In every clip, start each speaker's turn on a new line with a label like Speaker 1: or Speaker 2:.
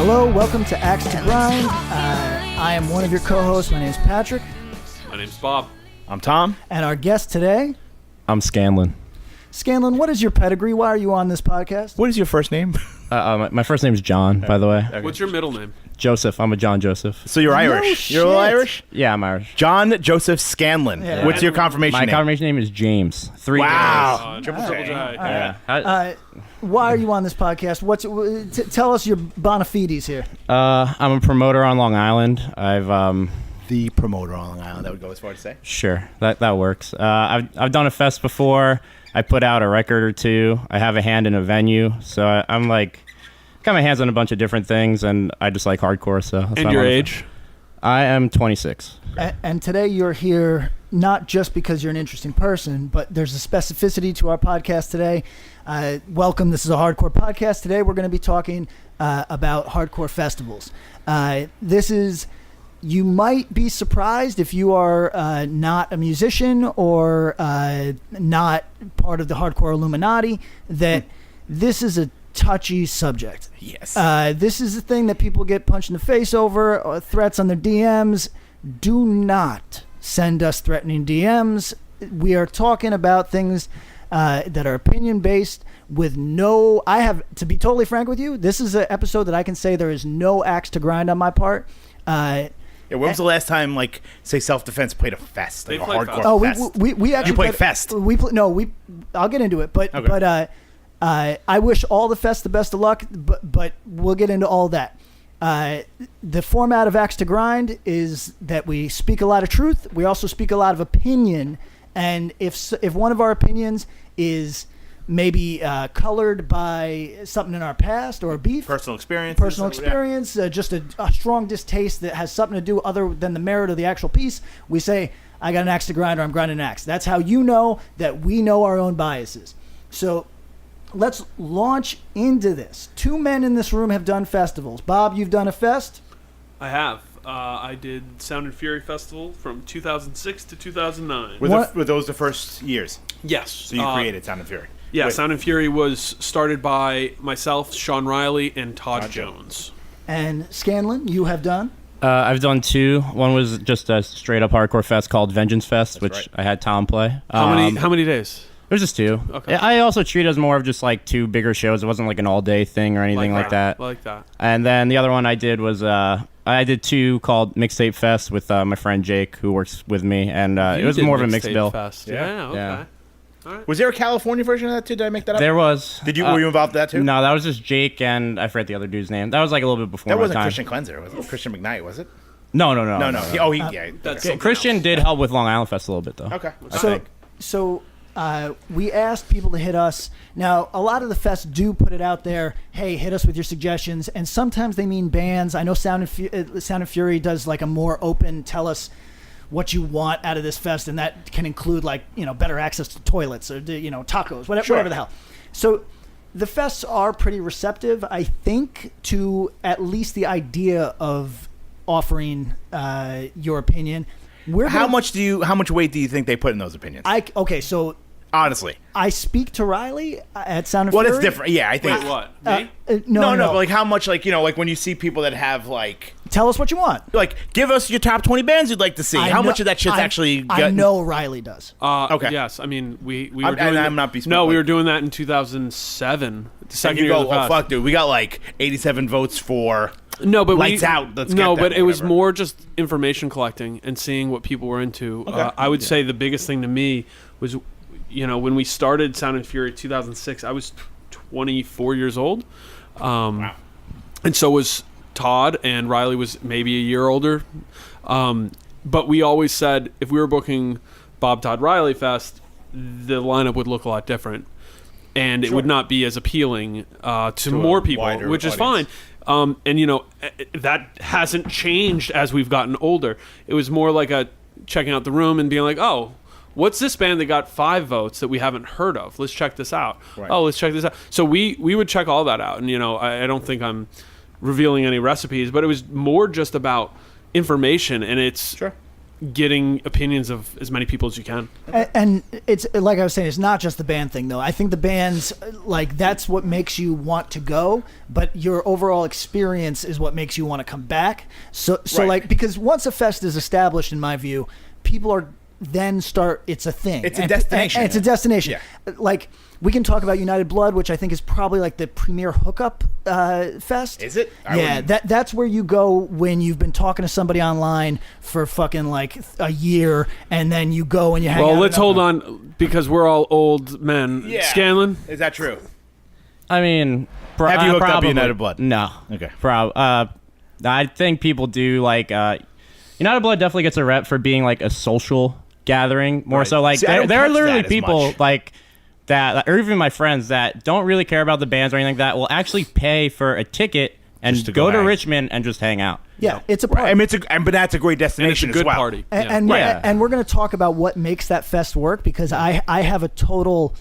Speaker 1: Hello, welcome to Axe to Grind. I am one of your co-hosts. My name is Patrick.
Speaker 2: My name's Bob.
Speaker 3: I'm Tom.
Speaker 1: And our guest today,
Speaker 4: I'm Scanlon.
Speaker 1: Scanlon, what is your pedigree? Why are you on this podcast?
Speaker 3: What is your first name?
Speaker 4: My first name is John, by the way.
Speaker 3: Okay.
Speaker 2: What's your middle name?
Speaker 4: Joseph. I'm a John Joseph.
Speaker 3: So you're Irish. You're a little Irish?
Speaker 4: Yeah, I'm Irish.
Speaker 3: John Joseph Scanlon.
Speaker 1: Yeah.
Speaker 3: What's your confirmation
Speaker 4: My
Speaker 3: name?
Speaker 4: confirmation name is James.
Speaker 3: Wow.
Speaker 2: Triple J.
Speaker 4: Yeah.
Speaker 1: Why are you on this podcast? Tell us your bona fides here.
Speaker 4: I'm a promoter on Long Island. I've
Speaker 3: The promoter on Long Island. That would go as far to say.
Speaker 4: Sure, that works. I've done a fest before. I put out a record or two. I have a hand in a venue, so I'm like got my hands on a bunch of different things, and I just like hardcore. So that's
Speaker 2: And
Speaker 4: why
Speaker 2: your
Speaker 4: I'm on
Speaker 2: age?
Speaker 4: I am 26.
Speaker 1: And today you're here not just because you're an interesting person, but there's a specificity to our podcast today. Welcome. This is a hardcore podcast. Today we're going to be talking about hardcore festivals. You might be surprised if you are not a musician or not part of the hardcore Illuminati that this is a touchy subject.
Speaker 3: Yes.
Speaker 1: This is a thing that people get punched in the face over, or threats on their DMs. Do not send us threatening DMs. We are talking about things that are opinion-based with no... to be totally frank with you, this is an episode that I can say there is no axe to grind on my part.
Speaker 3: Yeah, when was the last time, like, say, Self-Defense played a fest, like
Speaker 2: They
Speaker 3: a
Speaker 2: played
Speaker 3: hardcore
Speaker 2: fest.
Speaker 3: fest?
Speaker 1: We actually
Speaker 3: You played fest.
Speaker 1: I'll get into it, but
Speaker 3: Okay.
Speaker 1: but I wish all the fests the best of luck, but we'll get into all that. The format of Axe to Grind is that we speak a lot of truth. We also speak a lot of opinion, and if one of our opinions is maybe colored by something in our past or beef,
Speaker 3: Personal experience.
Speaker 1: just a strong distaste that has something to do other than the merit of the actual piece, we say, I got an axe to grind or I'm grinding an axe. That's how you know that we know our own biases. So let's launch into this. Two men in this room have done festivals. Bob, you've done a fest?
Speaker 2: I have. I did Sound and Fury Festival from 2006 to 2009.
Speaker 3: Were those the first years?
Speaker 2: Yes.
Speaker 3: So you created Sound and Fury?
Speaker 2: Yeah,
Speaker 3: Wait.
Speaker 2: Sound and Fury was started by myself, Sean Riley, and Todd Jones.
Speaker 1: And Scanlon, you have done?
Speaker 4: I've done two. One was just a straight-up hardcore fest called Vengeance Fest, which
Speaker 3: right.
Speaker 4: I had Tom play.
Speaker 2: How many days?
Speaker 4: It was just two.
Speaker 2: Okay.
Speaker 4: I also treat it as more of just like two bigger shows. It wasn't like an all-day thing or anything like that.
Speaker 2: Like that.
Speaker 4: And then the other one I did was I did two called Mixtape Fest with my friend Jake, who works with me, and it was more of a mixed bill.
Speaker 2: Fest.
Speaker 3: Yeah.
Speaker 2: Yeah, okay.
Speaker 4: Yeah.
Speaker 2: All right.
Speaker 3: Was there a California version of that, too? Did I make that up?
Speaker 4: There was.
Speaker 3: Were you involved in that, too?
Speaker 4: No, that was just Jake, and I forget the other dude's name. That was like a little bit before
Speaker 3: That
Speaker 4: my
Speaker 3: wasn't
Speaker 4: time.
Speaker 3: Christian Cleanser. Was it Christian McKnight, was it?
Speaker 4: No.
Speaker 3: No. Yeah.
Speaker 2: That's
Speaker 4: Okay,
Speaker 2: something
Speaker 4: Christian
Speaker 2: else.
Speaker 4: did help with Long Island Fest a little bit, though.
Speaker 3: Okay.
Speaker 1: So we asked people to hit us. Now, a lot of the fests do put it out there, hey, hit us with your suggestions, and sometimes they mean bands. I know Sound and Fury does like a more open, tell us what you want out of this fest, and that can include like, better access to toilets or, tacos, whatever the hell. So the fests are pretty receptive, I think, to at least the idea of offering your opinion.
Speaker 3: How much weight do you think they put in those opinions?
Speaker 1: So
Speaker 3: honestly,
Speaker 1: I speak to Riley at Sound and
Speaker 3: well,
Speaker 1: Fury.
Speaker 3: it's different. Yeah, I think.
Speaker 2: Wait, what? Me?
Speaker 1: No.
Speaker 3: But like how much, like when you see people that have like,
Speaker 1: Tell us what you want.
Speaker 3: like give us your top 20 bands you'd like to see. How much of that shit's actually?
Speaker 1: I know Riley does.
Speaker 3: Okay.
Speaker 2: Yes, I mean we were
Speaker 3: I'm-
Speaker 2: doing
Speaker 3: and
Speaker 2: that-
Speaker 3: I'm not bespoke,
Speaker 2: No, we
Speaker 3: like-
Speaker 2: were doing that in 2007. The
Speaker 3: And
Speaker 2: second
Speaker 3: you
Speaker 2: year
Speaker 3: go,
Speaker 2: of the
Speaker 3: oh
Speaker 2: fest.
Speaker 3: fuck, dude, we got like 87 votes for.
Speaker 2: No, but
Speaker 3: Lights out. Let's
Speaker 2: no,
Speaker 3: get
Speaker 2: but
Speaker 3: them,
Speaker 2: it was
Speaker 3: whatever.
Speaker 2: more just information collecting and seeing what people were into.
Speaker 3: Okay.
Speaker 2: I would say the biggest thing to me was, when we started Sound and Fury 2006, I was 24 years old.
Speaker 3: Wow.
Speaker 2: And so was Todd, and Riley was maybe a year older. But we always said if we were booking Bob Todd Riley Fest, the lineup would look a lot different. And it would not be as appealing to more people,
Speaker 3: wider
Speaker 2: which is
Speaker 3: audience.
Speaker 2: fine. And that hasn't changed as we've gotten older. It was more like a checking out the room and being like, oh, what's this band that got 5 votes that we haven't heard of? Let's check this out.
Speaker 3: Right.
Speaker 2: Oh, let's check this out. So we would check all that out. And, I don't think I'm revealing any recipes, but it was more just about information. And it's,
Speaker 3: Sure.
Speaker 2: getting opinions of as many people as you can.
Speaker 1: And it's like I was saying, it's not just the band thing though. I think the bands, like, that's what makes you want to go, but your overall experience is what makes you want to come back. So
Speaker 3: Right.
Speaker 1: like, because once a fest is established, in my view, people are then start. It's a thing.
Speaker 3: It's a destination.
Speaker 1: And it's a destination.
Speaker 3: Yeah.
Speaker 1: Like, we can talk about United Blood, which I think is probably like the premier hookup fest.
Speaker 3: Is it?
Speaker 1: Yeah, that's where you go when you've been talking to somebody online for fucking like a year, and then you go and you hang out.
Speaker 2: Well, let's hold on because we're all old men.
Speaker 3: Yeah.
Speaker 2: Scanlon?
Speaker 3: Is that true?
Speaker 4: I mean,
Speaker 3: Have you hooked up
Speaker 4: probably.
Speaker 3: United Blood?
Speaker 4: No.
Speaker 3: Okay.
Speaker 4: I think people do like United Blood definitely gets a rep for being like a social gathering more
Speaker 3: Right.
Speaker 4: so like
Speaker 3: See, I don't
Speaker 4: there are
Speaker 3: catch
Speaker 4: literally
Speaker 3: that as
Speaker 4: people
Speaker 3: much.
Speaker 4: like that, or even my friends that don't really care about the bands or anything like that will actually pay for a ticket and
Speaker 3: Just to
Speaker 4: go
Speaker 3: go
Speaker 4: to
Speaker 3: hang.
Speaker 4: Richmond and just hang out.
Speaker 1: Yeah, it's a party.
Speaker 3: I mean, but that's a great
Speaker 2: And it's a
Speaker 3: destination
Speaker 2: good
Speaker 3: as well.
Speaker 2: party.
Speaker 1: And,
Speaker 2: Yeah.
Speaker 1: and we're going to talk about what makes that fest work, because I have a total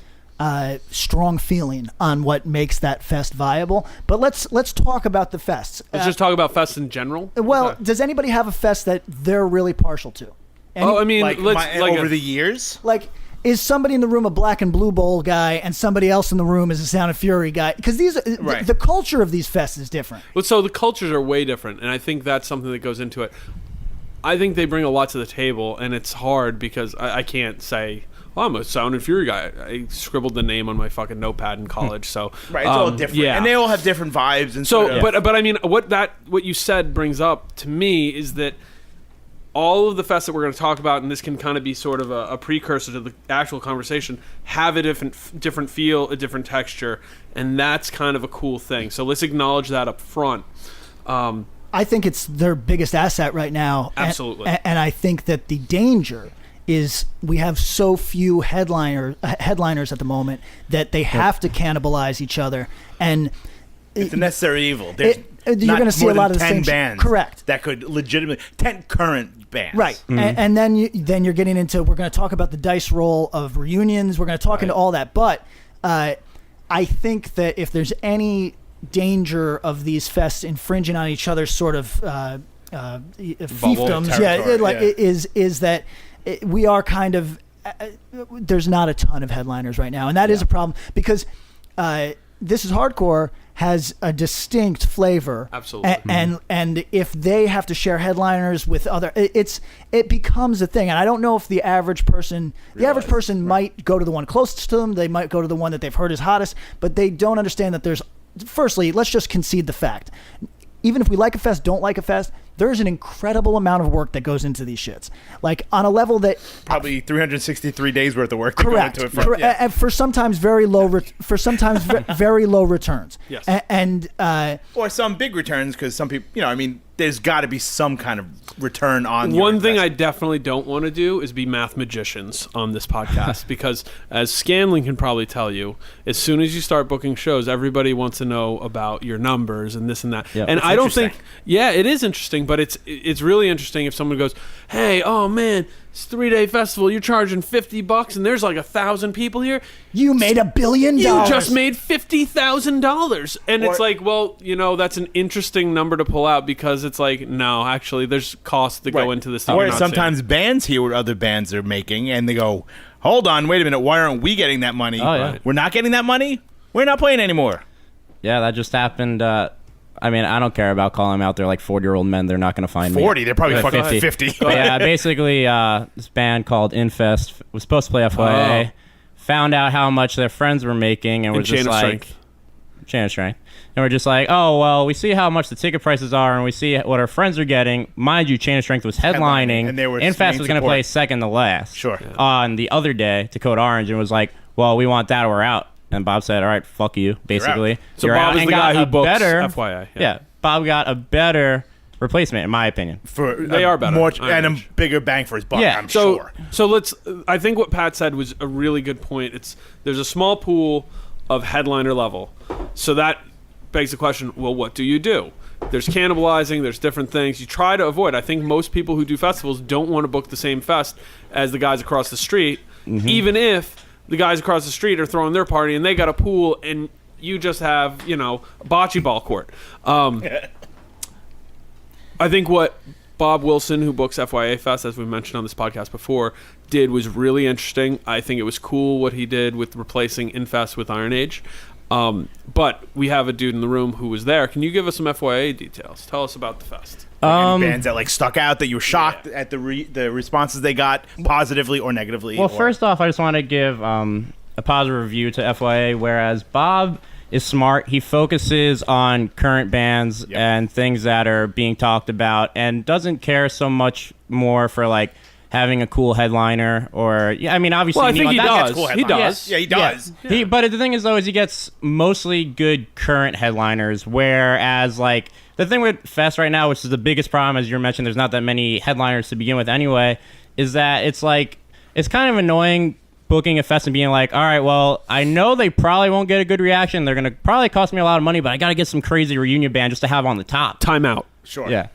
Speaker 1: strong feeling on what makes that fest viable. But let's talk about the fests.
Speaker 2: Let's just talk about fests in general.
Speaker 1: Well,
Speaker 2: Okay.
Speaker 1: does anybody have a fest that they're really partial to?
Speaker 2: Oh, I mean,
Speaker 3: Like,
Speaker 2: let's
Speaker 3: over the years.
Speaker 1: Like, is somebody in the room a Black and Blue Bowl guy, and somebody else in the room is a Sound and Fury guy? Because these,
Speaker 3: Right.
Speaker 1: the culture of these fests is different.
Speaker 2: Well, so the cultures are way different, and I think that's something that goes into it. I think they bring a lot to the table, and it's hard because I can't say, well, I'm a Sound and Fury guy. I scribbled the name on my fucking notepad in college, so
Speaker 3: Right, it's all different,
Speaker 2: Yeah,
Speaker 3: and they all have different vibes. And
Speaker 2: so,
Speaker 3: sort of-
Speaker 2: but I mean, what you said brings up to me is that all of the fests that we're going to talk about, and this can kind of be sort of a precursor to the actual conversation, have a different feel, a different texture, and that's kind of a cool thing. So let's acknowledge that up front.
Speaker 1: I think it's their biggest asset right now.
Speaker 2: Absolutely.
Speaker 1: And I think that the danger is we have so few headliners at the moment that they have to cannibalize each other. And
Speaker 3: it's a necessary evil. There's
Speaker 1: you're
Speaker 3: not
Speaker 1: going to see
Speaker 3: more
Speaker 1: a lot
Speaker 3: than
Speaker 1: of the
Speaker 3: 10
Speaker 1: same shit.
Speaker 3: bands.
Speaker 1: Correct.
Speaker 3: That could legitimately 10 current bands.
Speaker 1: Right, and then you're getting into, we're going to talk about the dice roll of reunions. We're going to talk into all that, but I think that if there's any danger of these fests infringing on each other's sort of fiefdoms,
Speaker 3: territory,
Speaker 1: is that we are kind of there's not a ton of headliners right now, and that is a problem because This Is Hardcore has a distinct flavor.
Speaker 2: Absolutely.
Speaker 1: And if they have to share headliners with other, it becomes a thing. And I don't know if the average person might go to the one closest to them. They might go to the one that they've heard is hottest, but they don't understand that there's, firstly, let's just concede the fact. Even if we like a fest, don't like a fest, there's an incredible amount of work that goes into these shits. Like on a level that
Speaker 3: Probably 363 days worth of work to
Speaker 1: correct,
Speaker 3: go into it.
Speaker 1: correct. And for sometimes very low, very low returns.
Speaker 2: Yes.
Speaker 1: And
Speaker 3: Or some big returns because some people, I mean, there's got to be some kind of return on your
Speaker 2: One thing I
Speaker 3: investment.
Speaker 2: definitely don't want to do is be math magicians on this podcast because, as Scanlon can probably tell you, as soon as you start booking shows, everybody wants to know about your numbers and this and that.
Speaker 4: Yeah.
Speaker 2: And
Speaker 3: It's
Speaker 2: I don't
Speaker 3: interesting.
Speaker 2: think, yeah, it is interesting, but it's really interesting if someone goes, "Hey, oh man, it's a 3-day festival. You're charging $50, and there's like 1,000 people here.
Speaker 1: you made $1 billion.
Speaker 2: You just made $50,000." And it's
Speaker 3: Or-
Speaker 2: like, well, that's an interesting number to pull out because it's like, no, actually, there's costs that go
Speaker 3: Right.
Speaker 2: into this. that you're
Speaker 3: Or
Speaker 2: not
Speaker 3: sometimes bands hear what other bands are making and they go, hold on, wait a minute, why aren't we getting that money?
Speaker 4: Oh, yeah.
Speaker 3: We're not getting that money? We're not playing anymore.
Speaker 4: Yeah, that just happened. I mean, I don't care about calling them out. They're like 40-year-old men. They're not going to find
Speaker 3: 40,
Speaker 4: me.
Speaker 3: they're probably
Speaker 4: Yeah,
Speaker 3: fucking 50.
Speaker 4: But yeah, basically, this band called Infest was supposed to play FYA. Found out how much their friends were making, and
Speaker 2: seeing.
Speaker 4: we're just
Speaker 2: Chain of
Speaker 4: like,
Speaker 2: Strength.
Speaker 4: Chain of Strength. And we're just like, oh, well, we see how much the ticket prices are, and we see what our friends are getting. Mind you, Chain of Strength was headlining,
Speaker 3: and they were
Speaker 4: Infest
Speaker 3: main
Speaker 4: was going to
Speaker 3: support.
Speaker 4: play second to last.
Speaker 3: Sure. Yeah.
Speaker 4: On the other day to Code Orange, and was like, well, we want that or we're out. And Bob said, all right, fuck you, basically.
Speaker 2: So
Speaker 4: You're
Speaker 2: Bob
Speaker 4: out.
Speaker 2: is
Speaker 4: And
Speaker 2: the guy
Speaker 4: got
Speaker 2: who
Speaker 4: a
Speaker 2: books
Speaker 4: better,
Speaker 2: FYI.
Speaker 4: Yeah, Bob got a better replacement, in my opinion.
Speaker 3: For
Speaker 2: They are better,
Speaker 3: more
Speaker 2: I
Speaker 3: and a
Speaker 2: imagine.
Speaker 3: bigger bang for his buck,
Speaker 4: Yeah.
Speaker 3: I'm
Speaker 2: So,
Speaker 3: sure.
Speaker 2: so let's. I think what Pat said was a really good point. There's a small pool of headliner level, so that begs the question. Well, what do you do? There's cannibalizing. There's different things you try to avoid. I think most people who do festivals don't want to book the same fest as the guys across the street, even if the guys across the street are throwing their party and they got a pool and you just have a bocce ball court. I think what Bob Wilson, who books FYA Fest, as we mentioned on this podcast before, did was really interesting. I think it was cool what he did with replacing Infest with Iron Age. But we have a dude in the room who was there. Can you give us some FYA details? Tell us about the fest.
Speaker 3: Any bands that like stuck out that you were shocked at the responses they got, positively or negatively?
Speaker 4: Well, first off, I just want to give a positive review to FYA, whereas Bob is smart. He focuses on current bands and things that are being talked about and doesn't care so much more for like having a cool headliner or I mean obviously
Speaker 2: well, I think he does.
Speaker 3: Cool
Speaker 2: he does.
Speaker 3: Yeah, he does.
Speaker 4: Yeah. But the thing is though is he gets mostly good current headliners, whereas like the thing with Fest right now, which is the biggest problem, as you mentioned, there's not that many headliners to begin with anyway, is that it's like it's kind of annoying booking a fest and being like, all right, well, I know they probably won't get a good reaction. They're going to probably cost me a lot of money, but I got to get some crazy reunion band just to have on the top.
Speaker 2: Time out.
Speaker 3: Sure.
Speaker 4: Yeah.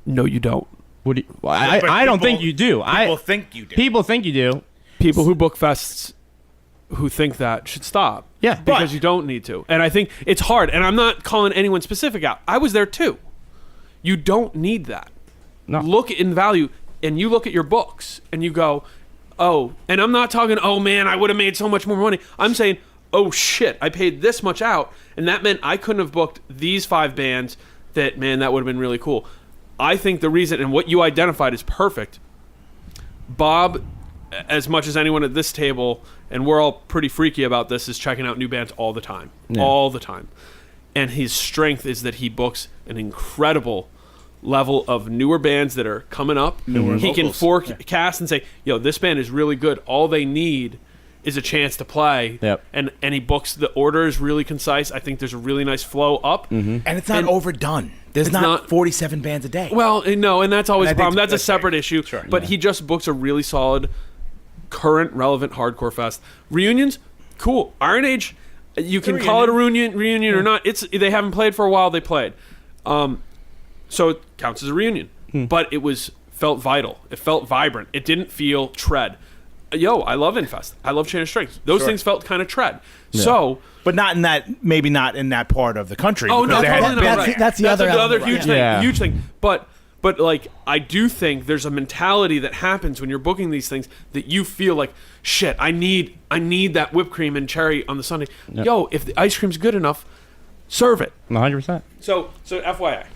Speaker 2: No, you don't.
Speaker 4: What do you, well, I don't think you do.
Speaker 3: People think you do.
Speaker 4: People think you do.
Speaker 2: People who book fests who think that should stop.
Speaker 4: Yeah.
Speaker 2: Because you don't need to. And I think it's hard. And I'm not calling anyone specific out. I was there too. You don't need that.
Speaker 4: No.
Speaker 2: Look in value, and you look at your books, and you go, oh, and I'm not talking, oh man, I would have made so much more money. I'm saying, oh shit, I paid this much out, and that meant I couldn't have booked these 5 bands that, man, that would have been really cool. I think the reason, and what you identified is perfect. Bob, as much as anyone at this table, and we're all pretty freaky about this, is checking out new bands all the time. Yeah. All the time. And his strength is that he books an incredible level of newer bands that are coming up. He can forecast and say, yo, this band is really good. All they need is a chance to play.
Speaker 4: Yep.
Speaker 2: And he books, the order is really concise. I think there's a really nice flow up.
Speaker 3: And it's not overdone. There's not 47 bands a day.
Speaker 2: Well, no, and that's always a problem. That's a separate issue. Sure. But he just books a really solid, current, relevant hardcore fest. Reunions, cool. Iron Age, you can call it a reunion or not. They haven't played for a while. They played. So it counts as a reunion. But it felt vital. It felt vibrant. It didn't feel tread. Yo, I love Infest. I love Chain of Strength. Those things felt kind of tread. Yeah. So,
Speaker 3: but not in that. Maybe not in that part of the country.
Speaker 2: Oh no,
Speaker 1: that's the other
Speaker 2: huge thing.
Speaker 1: Yeah.
Speaker 2: Huge thing. But like, I do think there's a mentality that happens when you're booking these things that you feel like, shit, I need that whipped cream and cherry on the Sunday. Yep. Yo, if the ice cream's good enough, serve it.
Speaker 4: 100%.
Speaker 2: So FYI.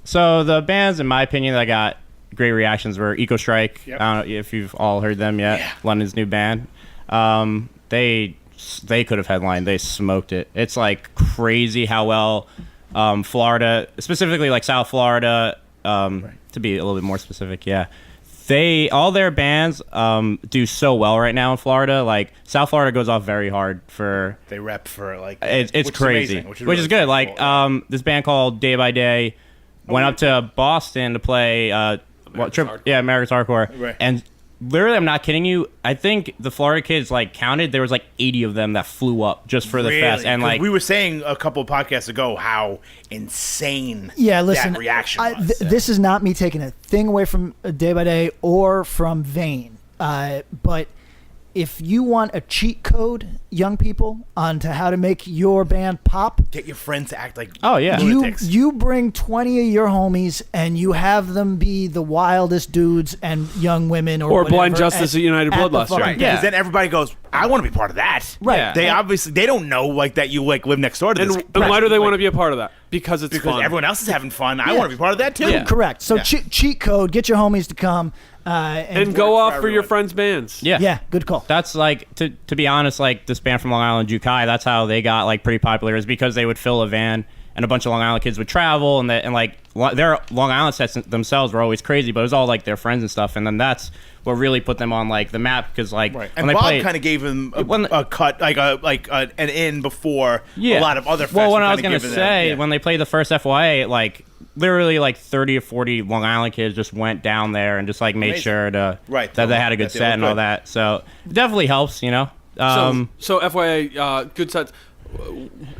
Speaker 4: So the bands, in my opinion, that got great reactions were Eco Strike. Yep. I don't know if you've all heard them yet. Yeah. London's new band. They could have headlined. They smoked it. It's like crazy how well Florida, specifically like South Florida, to be a little bit more specific. Yeah, all their bands do so well right now in Florida. Like South Florida goes off very hard for.
Speaker 3: They rep for like
Speaker 4: it's crazy, which is good. Like this band called Day by Day went up to Boston to play. America's Hardcore. Right. And literally, I'm not kidding you. I think the Florida kids like counted. There was like 80 of them that flew up just for the fest. And like
Speaker 3: we were saying a couple of podcasts ago, how insane
Speaker 1: listen,
Speaker 3: that reaction was.
Speaker 1: This is not me taking a thing away from Day by Day or from Vane. But if you want a cheat code, young people, onto how to make your band pop,
Speaker 3: get your friends to act like
Speaker 1: lunatics. You bring 20 of your homies and you have them be the wildest dudes and young women or whatever,
Speaker 2: Blind Justice at United Bloodlust,
Speaker 3: right? Because then everybody goes, I want to be part of that,
Speaker 1: right? Yeah.
Speaker 3: They obviously don't know like that you like live next door to this.
Speaker 2: And why do they want to be a part of that? Because it's fun.
Speaker 3: Everyone else is having fun. I want to be part of that too.
Speaker 1: Yeah. Correct. So cheat code, get your homies to come. And
Speaker 2: go off for your friends' bands.
Speaker 1: Yeah, good call.
Speaker 4: That's like to be honest, like this band from Long Island, Jukai. That's how they got like pretty popular, is because they would fill a van and a bunch of Long Island kids would travel, and like their Long Island sets themselves were always crazy, but it was all like their friends and stuff. And then that's what really put them on like the map, because like
Speaker 3: and Bob kind of gave them a cut, like an in before a lot of other.
Speaker 4: Well, what I was gonna say, when they played the first FYA, like. Literally, like 30 or 40 Long Island kids just went down there and just like made sure to that they had a good set and all that. So it definitely helps, you know.
Speaker 2: So FYA, good sets.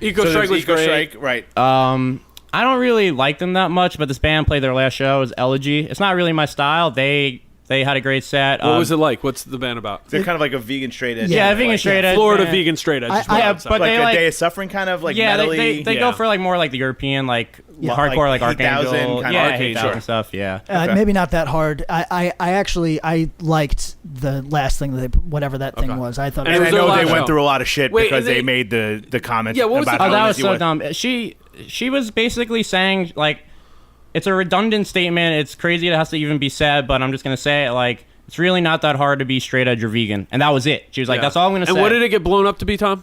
Speaker 2: Eco Strike was great.
Speaker 3: Right.
Speaker 4: I don't really like them that much, but this band played their last show. It was Elegy. It's not really my style. They They had a great set.
Speaker 2: What was it like? What's the band about?
Speaker 3: They're kind of like a vegan straight edge.
Speaker 4: Yeah,
Speaker 3: band,
Speaker 4: vegan
Speaker 3: like,
Speaker 4: straight edge.
Speaker 2: Florida
Speaker 4: band.
Speaker 2: vegan straight edge. is what
Speaker 1: I-
Speaker 2: I'd say.
Speaker 4: but
Speaker 3: like
Speaker 4: they
Speaker 3: a
Speaker 4: like-
Speaker 3: Day of Suffering kind of like
Speaker 4: Yeah,
Speaker 3: metally.
Speaker 4: they go for like more like the European like hardcore like
Speaker 3: like 8,000
Speaker 4: Archangel,
Speaker 3: kind of
Speaker 4: yeah,
Speaker 3: arcade,
Speaker 4: 8,000
Speaker 3: sure.
Speaker 4: stuff. Yeah.
Speaker 3: Okay.
Speaker 1: Maybe not that hard. I actually I liked the last thing that they, whatever that thing
Speaker 2: Okay.
Speaker 1: was. I thought.
Speaker 2: And
Speaker 3: And
Speaker 2: it
Speaker 3: I
Speaker 2: was
Speaker 3: know
Speaker 2: their
Speaker 3: they
Speaker 2: last
Speaker 3: went
Speaker 2: show.
Speaker 3: through a lot of shit
Speaker 2: Wait,
Speaker 3: because
Speaker 2: and
Speaker 3: they
Speaker 2: they-
Speaker 3: made the comments.
Speaker 2: Yeah, what was
Speaker 3: about
Speaker 2: the-
Speaker 3: how
Speaker 4: Oh, that was
Speaker 3: easy
Speaker 4: so
Speaker 3: it
Speaker 4: dumb. She was basically saying like it's a redundant statement. It's crazy it has to even be said, but I'm just gonna say it like it's really not that hard to be straight edge or vegan, and that was it. She was like,
Speaker 2: Yeah.
Speaker 4: "That's all I'm gonna say."
Speaker 2: And what did it get blown up to be, Tom?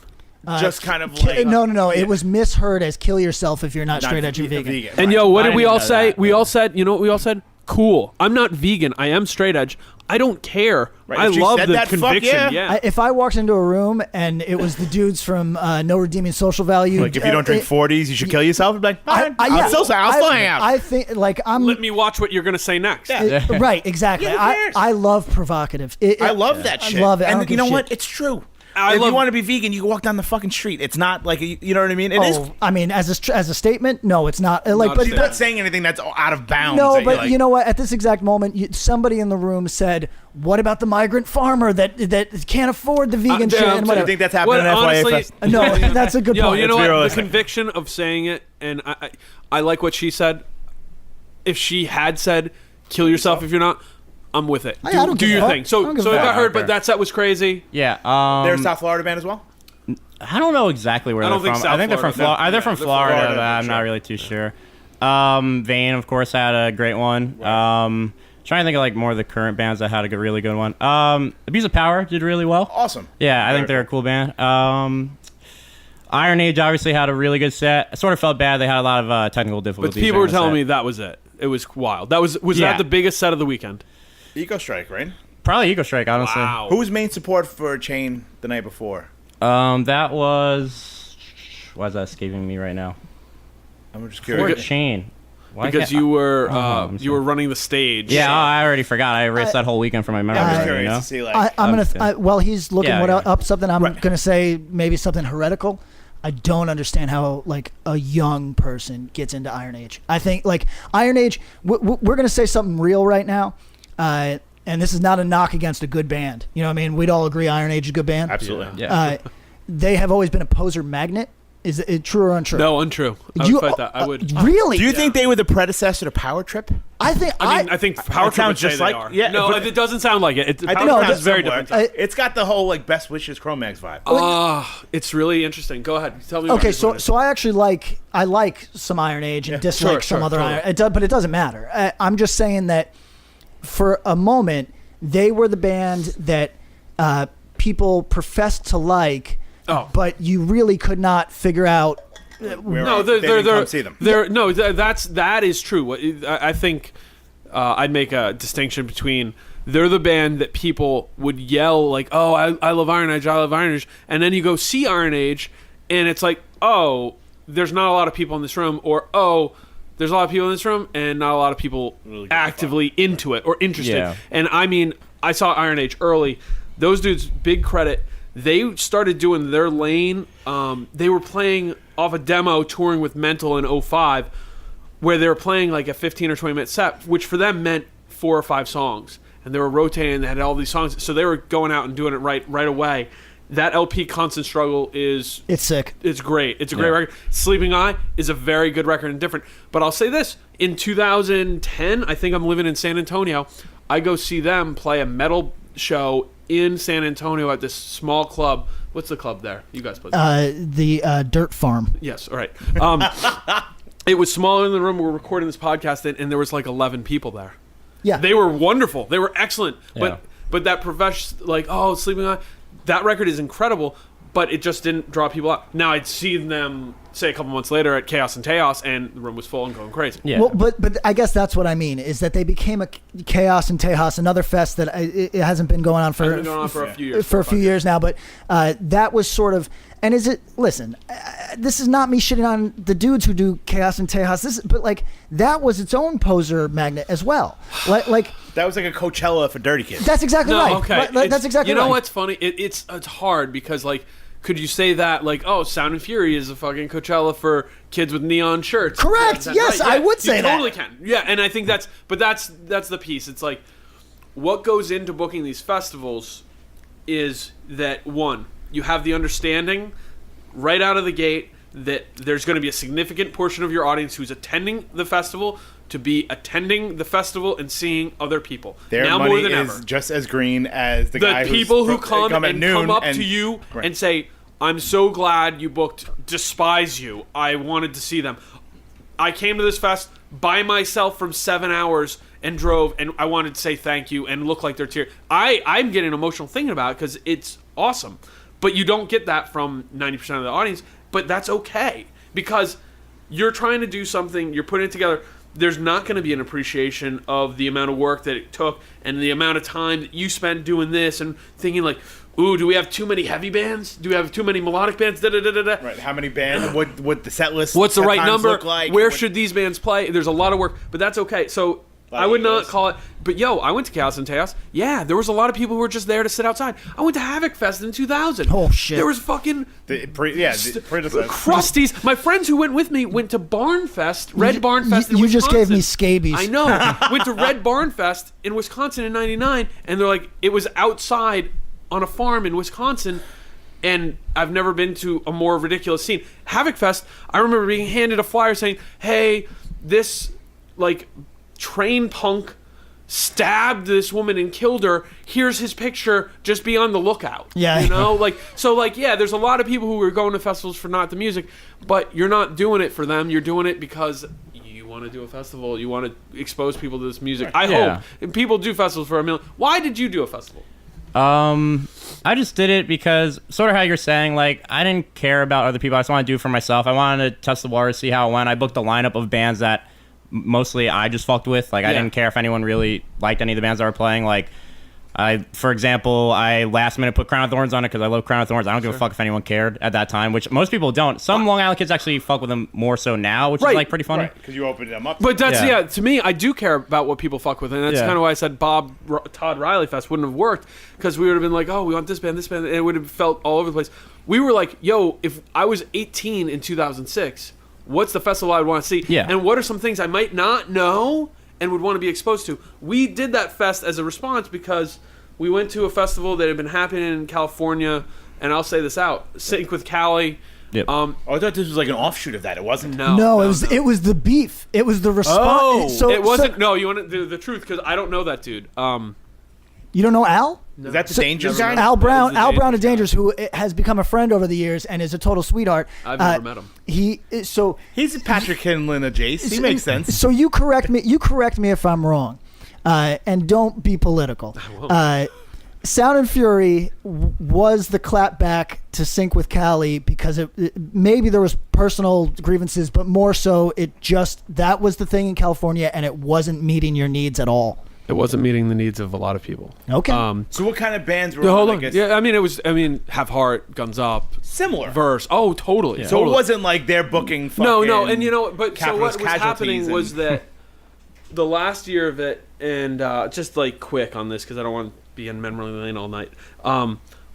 Speaker 3: Just kind of like
Speaker 1: no. It was misheard as kill yourself if you're not straight edge and vegan.
Speaker 2: And
Speaker 3: right.
Speaker 2: yo, what
Speaker 4: I
Speaker 2: did we
Speaker 4: didn't
Speaker 2: all
Speaker 4: know
Speaker 2: say?
Speaker 4: that,
Speaker 2: We
Speaker 4: but-
Speaker 2: all said, you know what we all said? Cool. I'm not vegan. I am straight edge. I don't care.
Speaker 3: Right,
Speaker 2: I
Speaker 3: if she
Speaker 2: love
Speaker 3: said
Speaker 2: the
Speaker 3: that, fuck
Speaker 2: conviction.
Speaker 3: yeah.
Speaker 1: If I walked into a room and it was the dudes from No Redeeming Social Value,
Speaker 3: Like if you don't drink 40s, you should kill yourself. I'd be like, fine.
Speaker 1: yeah,
Speaker 3: I'll still hang out.
Speaker 1: I think like I'm
Speaker 2: Let me watch what you're gonna say next.
Speaker 1: right, exactly.
Speaker 3: Yeah, who cares?
Speaker 1: I love provocative.
Speaker 3: I love that shit.
Speaker 1: I love it. I don't
Speaker 3: And
Speaker 1: give
Speaker 3: you know
Speaker 1: shit.
Speaker 3: what? It's true.
Speaker 2: I
Speaker 3: if
Speaker 2: love-
Speaker 3: you want to be vegan, you can walk down the fucking street. It's not like you know what I mean. It is.
Speaker 1: I mean, as a statement, no, it's not. Like,
Speaker 2: Not a
Speaker 1: but
Speaker 3: She's not saying anything that's out of bounds.
Speaker 1: no,
Speaker 3: that you're
Speaker 1: but
Speaker 3: like,
Speaker 1: you know what? At this exact moment, somebody in the room said, "What about the migrant farmer that can't afford the vegan shit?"
Speaker 2: yeah,
Speaker 1: And
Speaker 3: Do
Speaker 1: whatever.
Speaker 3: you think that's happening at
Speaker 2: honestly,
Speaker 3: FYA Fest?
Speaker 1: No, that's a good
Speaker 2: Yo,
Speaker 1: point.
Speaker 2: you know
Speaker 3: Let's be
Speaker 2: what? The
Speaker 3: realistic.
Speaker 2: conviction of saying it, and I like what she said. If she had said, "Kill yourself if you're not," I'm with it.
Speaker 1: I don't
Speaker 2: Do
Speaker 1: give a
Speaker 2: your
Speaker 1: fuck.
Speaker 2: thing.
Speaker 1: I
Speaker 2: So
Speaker 1: don't give
Speaker 2: so
Speaker 1: a
Speaker 2: it
Speaker 1: fuck.
Speaker 2: got heard,
Speaker 3: Fair.
Speaker 2: but that set was crazy.
Speaker 4: Yeah.
Speaker 3: They're a South Florida band as well.
Speaker 4: I don't know exactly where
Speaker 2: I
Speaker 4: they're
Speaker 2: don't think
Speaker 4: from.
Speaker 2: South
Speaker 4: I think they're from
Speaker 2: Florida.
Speaker 4: Florida. They're from
Speaker 2: They're
Speaker 4: Florida,
Speaker 3: Florida,
Speaker 4: but I'm
Speaker 3: sure.
Speaker 4: not really too sure. Vane, of course, had a great one. Trying to think of like more of the current bands that had a really good one. Abuse of Power did really well.
Speaker 3: Awesome.
Speaker 4: Yeah, I think
Speaker 3: Very
Speaker 4: they're a cool band. Iron Age obviously had a really good set. I sort of felt bad; they had a lot of technical
Speaker 2: But
Speaker 4: difficulties.
Speaker 2: people were
Speaker 4: during the
Speaker 2: telling
Speaker 4: set.
Speaker 2: me that was it. It was wild. That was
Speaker 4: Yeah.
Speaker 2: that the biggest set of the weekend?
Speaker 3: Eco Strike, right?
Speaker 4: Probably Ego Strike, honestly.
Speaker 2: Wow.
Speaker 3: Who was main support for Chain the night before?
Speaker 4: That was. Why is that escaping me right now?
Speaker 3: I'm just
Speaker 4: For
Speaker 3: curious.
Speaker 4: Chain. Why
Speaker 2: Because
Speaker 4: can't-
Speaker 2: you were
Speaker 4: let me see.
Speaker 2: you were running the stage.
Speaker 4: Yeah, I already forgot. I erased that whole weekend from my memory.
Speaker 3: I'm just
Speaker 1: I-
Speaker 3: curious
Speaker 4: you know?
Speaker 3: to see like.
Speaker 1: I'm gonna.
Speaker 4: Okay.
Speaker 1: While he's looking
Speaker 4: Yeah,
Speaker 1: what
Speaker 4: yeah.
Speaker 1: up something, I'm
Speaker 3: Right.
Speaker 1: gonna say maybe something heretical. I don't understand how like a young person gets into Iron Age. I think like Iron Age. We're gonna say something real right now, and this is not a knock against a good band. You know what I mean? We'd all agree Iron Age is a good band.
Speaker 3: Absolutely.
Speaker 4: Yeah.
Speaker 1: They have always been a poser magnet. Is it true or untrue?
Speaker 2: No, untrue. I would fight that. I would.
Speaker 1: Really?
Speaker 3: Do you think they were the predecessor to Power Trip?
Speaker 1: I think
Speaker 2: I think Power Trip would
Speaker 3: sounds
Speaker 2: say
Speaker 3: just
Speaker 2: they
Speaker 3: like-
Speaker 2: are.
Speaker 3: yeah,
Speaker 2: no,
Speaker 3: but-
Speaker 2: it doesn't sound like it.
Speaker 3: I
Speaker 2: Power
Speaker 3: think
Speaker 2: Trip
Speaker 3: it's
Speaker 2: is very
Speaker 3: similar.
Speaker 2: different.
Speaker 3: It's got the whole like Best Wishes Chromax vibe.
Speaker 2: It's really interesting. Go ahead. Tell me. what
Speaker 1: Okay,
Speaker 2: it is.
Speaker 1: so I actually like some Iron Age and dislike
Speaker 2: sure,
Speaker 1: some
Speaker 2: sure,
Speaker 1: other
Speaker 2: totally.
Speaker 1: Iron. But it doesn't matter. I'm just saying that for a moment they were the band that people professed to like, but you really could not figure out.
Speaker 2: No,
Speaker 3: they didn't
Speaker 2: they're
Speaker 3: come see them.
Speaker 2: that is true. I think I'd make a distinction between they're the band that people would yell like, "Oh, I love Iron Age, I love Iron Age," and then you go see Iron Age, and it's like, "Oh, there's not a lot of people in this room," or "Oh, there's a lot of people in this room, and not a lot of people actively into it or interested."
Speaker 4: Yeah.
Speaker 2: And I mean, I saw Iron Age early. Those dudes, big credit. They started doing their lane. They were playing off a demo, touring with Mental in 05, where they were playing like a 15 or 20 minute set, which for them meant 4 or 5 songs. And they were rotating. They had all these songs, so they were going out and doing it right away. That LP, Constant Struggle, is
Speaker 1: It's sick.
Speaker 2: it's great. It's a great record. Sleeping Eye is a very good record and different. But I'll say this: in 2010, I think I'm living in San Antonio. I go see them play a metal show in San Antonio at this small club. What's the club there? You guys play.
Speaker 1: The Dirt Farm.
Speaker 2: Yes, all right. It was smaller in the room. We're recording this podcast in, and there was like 11 people there.
Speaker 1: Yeah.
Speaker 2: They were wonderful. They were excellent.
Speaker 4: Yeah.
Speaker 2: But that profession, like, oh, Sleeping Eye, that record is incredible, but it just didn't draw people out. Now I'd see them, say, a couple months later at Chaos and Teos, and the room was full and going crazy.
Speaker 4: Yeah.
Speaker 1: Well, but I guess that's what I mean is that they became a Chaos and Tejas, another fest that it hasn't been going on for
Speaker 2: It's been going on for a few years.
Speaker 1: for a few years now. But that was sort of, and is it? Listen, this is not me shitting on the dudes who do Chaos and Tejas. But like that was its own poser magnet as well. Like
Speaker 3: That was like a Coachella for dirty kids.
Speaker 1: that's exactly
Speaker 2: No,
Speaker 1: right.
Speaker 2: okay.
Speaker 1: That's exactly
Speaker 2: You know
Speaker 1: right.
Speaker 2: what's funny? It's hard because, like, could you say that, like, oh, Sound and Fury is a fucking Coachella for kids with neon shirts?
Speaker 1: Correct.
Speaker 2: That's
Speaker 1: Yes,
Speaker 2: right.
Speaker 1: I would say
Speaker 2: you
Speaker 1: that.
Speaker 2: totally can. Yeah, and I think that's the piece. It's like, what goes into booking these festivals is that, one, you have the understanding right out of the gate that there's going to be a significant portion of your audience who's attending the festival to be attending the festival and seeing other people.
Speaker 3: Their
Speaker 2: now
Speaker 3: money
Speaker 2: more than
Speaker 3: is
Speaker 2: ever.
Speaker 3: just as green as the
Speaker 2: The
Speaker 3: guy
Speaker 2: people who
Speaker 3: who's
Speaker 2: come
Speaker 3: at
Speaker 2: and
Speaker 3: noon
Speaker 2: come up
Speaker 3: and-
Speaker 2: to you
Speaker 3: Right.
Speaker 2: and say, I'm so glad you booked, despise you. I wanted to see them. I came to this fest by myself from 7 hours and drove, and I wanted to say thank you and look like they're tears. I'm getting emotional thinking about it because it's awesome. But you don't get that from 90% of the audience, but that's okay because you're trying to do something, you're putting it together. There's not going to be an appreciation of the amount of work that it took and the amount of time that you spent doing this and thinking like, ooh, do we have too many heavy bands? Do we have too many melodic bands? Da-da-da-da-da.
Speaker 3: Right. How many bands? What the set list?
Speaker 2: What's the
Speaker 3: at
Speaker 2: right
Speaker 3: times
Speaker 2: number?
Speaker 3: Look like?
Speaker 2: Where
Speaker 3: What-
Speaker 2: should these bands play? There's a lot of work, but that's okay. So I would not call it. But yo, I went to Chaos and Teos. Yeah, there was a lot of people who were just there to sit outside. I went to Havoc Fest in 2000.
Speaker 1: Oh, shit.
Speaker 2: There was fucking
Speaker 3: the predecessor.
Speaker 2: crusties. My friends who went with me went to Barn Fest, Red Barn Fest in
Speaker 1: You
Speaker 2: Wisconsin.
Speaker 1: just gave me scabies.
Speaker 2: I know. Went to Red Barn Fest in Wisconsin in '99, and they're like, it was outside on a farm in Wisconsin. And I've never been to a more ridiculous scene. Havoc Fest, I remember being handed a flyer saying, hey, this, like, train punk stabbed this woman and killed her. Here's his picture. Just be on the lookout.
Speaker 1: Yeah.
Speaker 2: You know? Yeah, there's a lot of people who are going to festivals for not the music, but you're not doing it for them. You're doing it because you want to do a festival. You want to expose people to this music. I hope. And people do festivals for $1 million. Why did you do a festival?
Speaker 4: I just did it because, sort of how you're saying, like, I didn't care about other people. I just wanted to do it for myself. I wanted to test the water, see how it went. I booked a lineup of bands that mostly I just fucked with. Like, I didn't care if anyone really liked any of the bands that were playing. Like, for example, I last minute put Crown of Thorns on it because I love Crown of Thorns. I don't give a fuck if anyone cared at that time, which most people don't. Some Long Island kids actually fuck with them more so now, which is, like, pretty funny.
Speaker 3: Right, because you opened them up.
Speaker 2: But that's,
Speaker 4: Yeah.
Speaker 2: to me, I do care about what people fuck with. And that's
Speaker 4: Yeah.
Speaker 2: kind of why I said Todd Riley Fest wouldn't have worked because we would have been like, oh, we want this band, and it would have felt all over the place. We were like, yo, if I was 18 in 2006, what's the festival I would want to see?
Speaker 4: Yeah.
Speaker 2: And what are some things I might not know and would want to be exposed to? We did that fest as a response because we went to a festival that had been happening in California, and I'll say this out, Sync with Cali.
Speaker 4: Yep.
Speaker 3: I thought this was like an offshoot of that. It wasn't.
Speaker 1: No, it was the beef. It was the response.
Speaker 3: Oh,
Speaker 2: It wasn't. No, you want the truth because I don't know that dude.
Speaker 1: You don't know Al?
Speaker 3: Is that the Dangerous guy?
Speaker 1: Al Brown,
Speaker 2: the
Speaker 1: Al Brown of
Speaker 2: Dangerous
Speaker 1: Dangers, who has become a friend over the years and is a total sweetheart.
Speaker 2: I've never met him.
Speaker 3: He's Patrick Hinlin of Jace. He makes sense.
Speaker 1: So you correct me. You correct me if I'm wrong, and don't be political. Sound and Fury was the clapback to Sync with Cali because maybe there was personal grievances, but more so that was the thing in California, and it wasn't meeting your needs at all.
Speaker 2: It wasn't meeting the needs of a lot of people.
Speaker 1: Okay.
Speaker 3: So what kind of bands were
Speaker 2: Hold
Speaker 3: on?
Speaker 2: on.
Speaker 3: I guess?
Speaker 2: Yeah, I mean, Have Heart, Guns Up,
Speaker 3: Similar.
Speaker 2: Verse. Oh, totally.
Speaker 3: So
Speaker 2: totally.
Speaker 3: it wasn't like they're booking fucking
Speaker 2: No, and but so what
Speaker 3: capitalist
Speaker 2: was happening
Speaker 3: casualties
Speaker 2: was
Speaker 3: and-
Speaker 2: that the last year of it, and just like quick on this because I don't want to be in memory lane all night,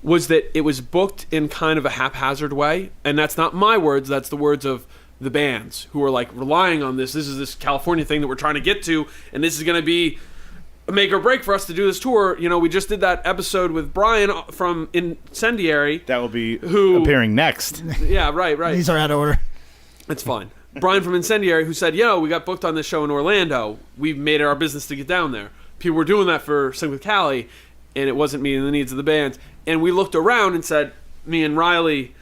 Speaker 2: was that it was booked in kind of a haphazard way, and that's not my words. That's the words of the bands who are like relying on this. This is this California thing that we're trying to get to, and this is going to be a make or break for us to do this tour. You know, we just did that episode with Brian from Incendiary.
Speaker 3: That will be
Speaker 2: Who-
Speaker 3: appearing next.
Speaker 2: Yeah, right.
Speaker 1: These are out of order.
Speaker 2: It's fine. Brian from Incendiary, who said, we got booked on this show in Orlando. We've made it our business to get down there. People were doing that for Sing with Cali, and it wasn't meeting the needs of the bands. And we looked around and said, me and Riley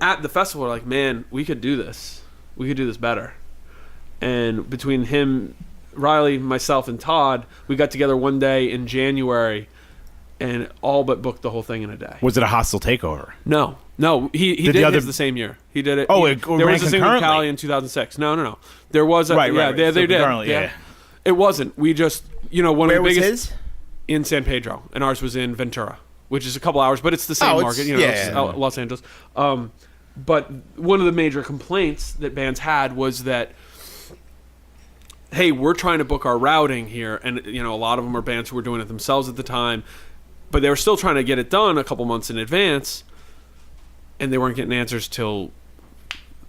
Speaker 2: at the festival were like, man, we could do this. We could do this better. And between him, Riley, myself, and Todd, we got together one day in January and all but booked the whole thing in a day.
Speaker 3: Was it a hostile takeover?
Speaker 2: No, he
Speaker 3: Did
Speaker 2: did
Speaker 3: the other-
Speaker 2: his the same year. He did it.
Speaker 3: Oh,
Speaker 2: he,
Speaker 3: it
Speaker 2: there
Speaker 3: ran
Speaker 2: was a single
Speaker 3: concurrently?
Speaker 2: Cali in 2006. No. There was a
Speaker 3: Right.
Speaker 2: They
Speaker 3: So
Speaker 2: did.
Speaker 3: concurrently, yeah.
Speaker 2: It wasn't. We just one
Speaker 3: Where
Speaker 2: of the
Speaker 3: was
Speaker 2: biggest
Speaker 3: his?
Speaker 2: in San Pedro, and ours was in Ventura, which is a couple hours, but it's the same
Speaker 3: Oh, it's-
Speaker 2: market.
Speaker 3: yeah,
Speaker 2: It's
Speaker 3: yeah.
Speaker 2: Los Angeles. But one of the major complaints that bands had was that, hey, we're trying to book our routing here, and a lot of them are bands who were doing it themselves at the time, but they were still trying to get it done a couple months in advance, and they weren't getting answers till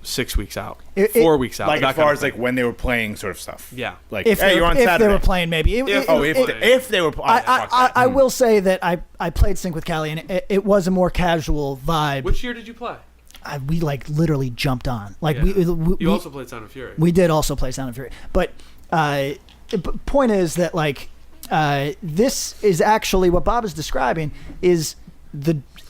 Speaker 2: 6 weeks out,
Speaker 1: It-
Speaker 2: 4 weeks out.
Speaker 3: Like
Speaker 2: that
Speaker 3: as far
Speaker 2: kind of
Speaker 3: as like
Speaker 2: thing.
Speaker 3: when they were playing sort of stuff.
Speaker 2: Yeah.
Speaker 3: Like
Speaker 1: if,
Speaker 3: hey,
Speaker 1: they,
Speaker 3: you're on
Speaker 1: if
Speaker 3: Saturday.
Speaker 1: they were playing, maybe.
Speaker 3: If they were. Oh, fuck that.
Speaker 1: I will say that I played Sync with Callie, and it was a more casual vibe.
Speaker 2: Which year did you play?
Speaker 1: We like literally jumped on. Like
Speaker 2: Yeah.
Speaker 1: we
Speaker 2: You also played Sound of Fury.
Speaker 1: we did also play Sound of Fury, but point is that like this is actually what Bob is describing is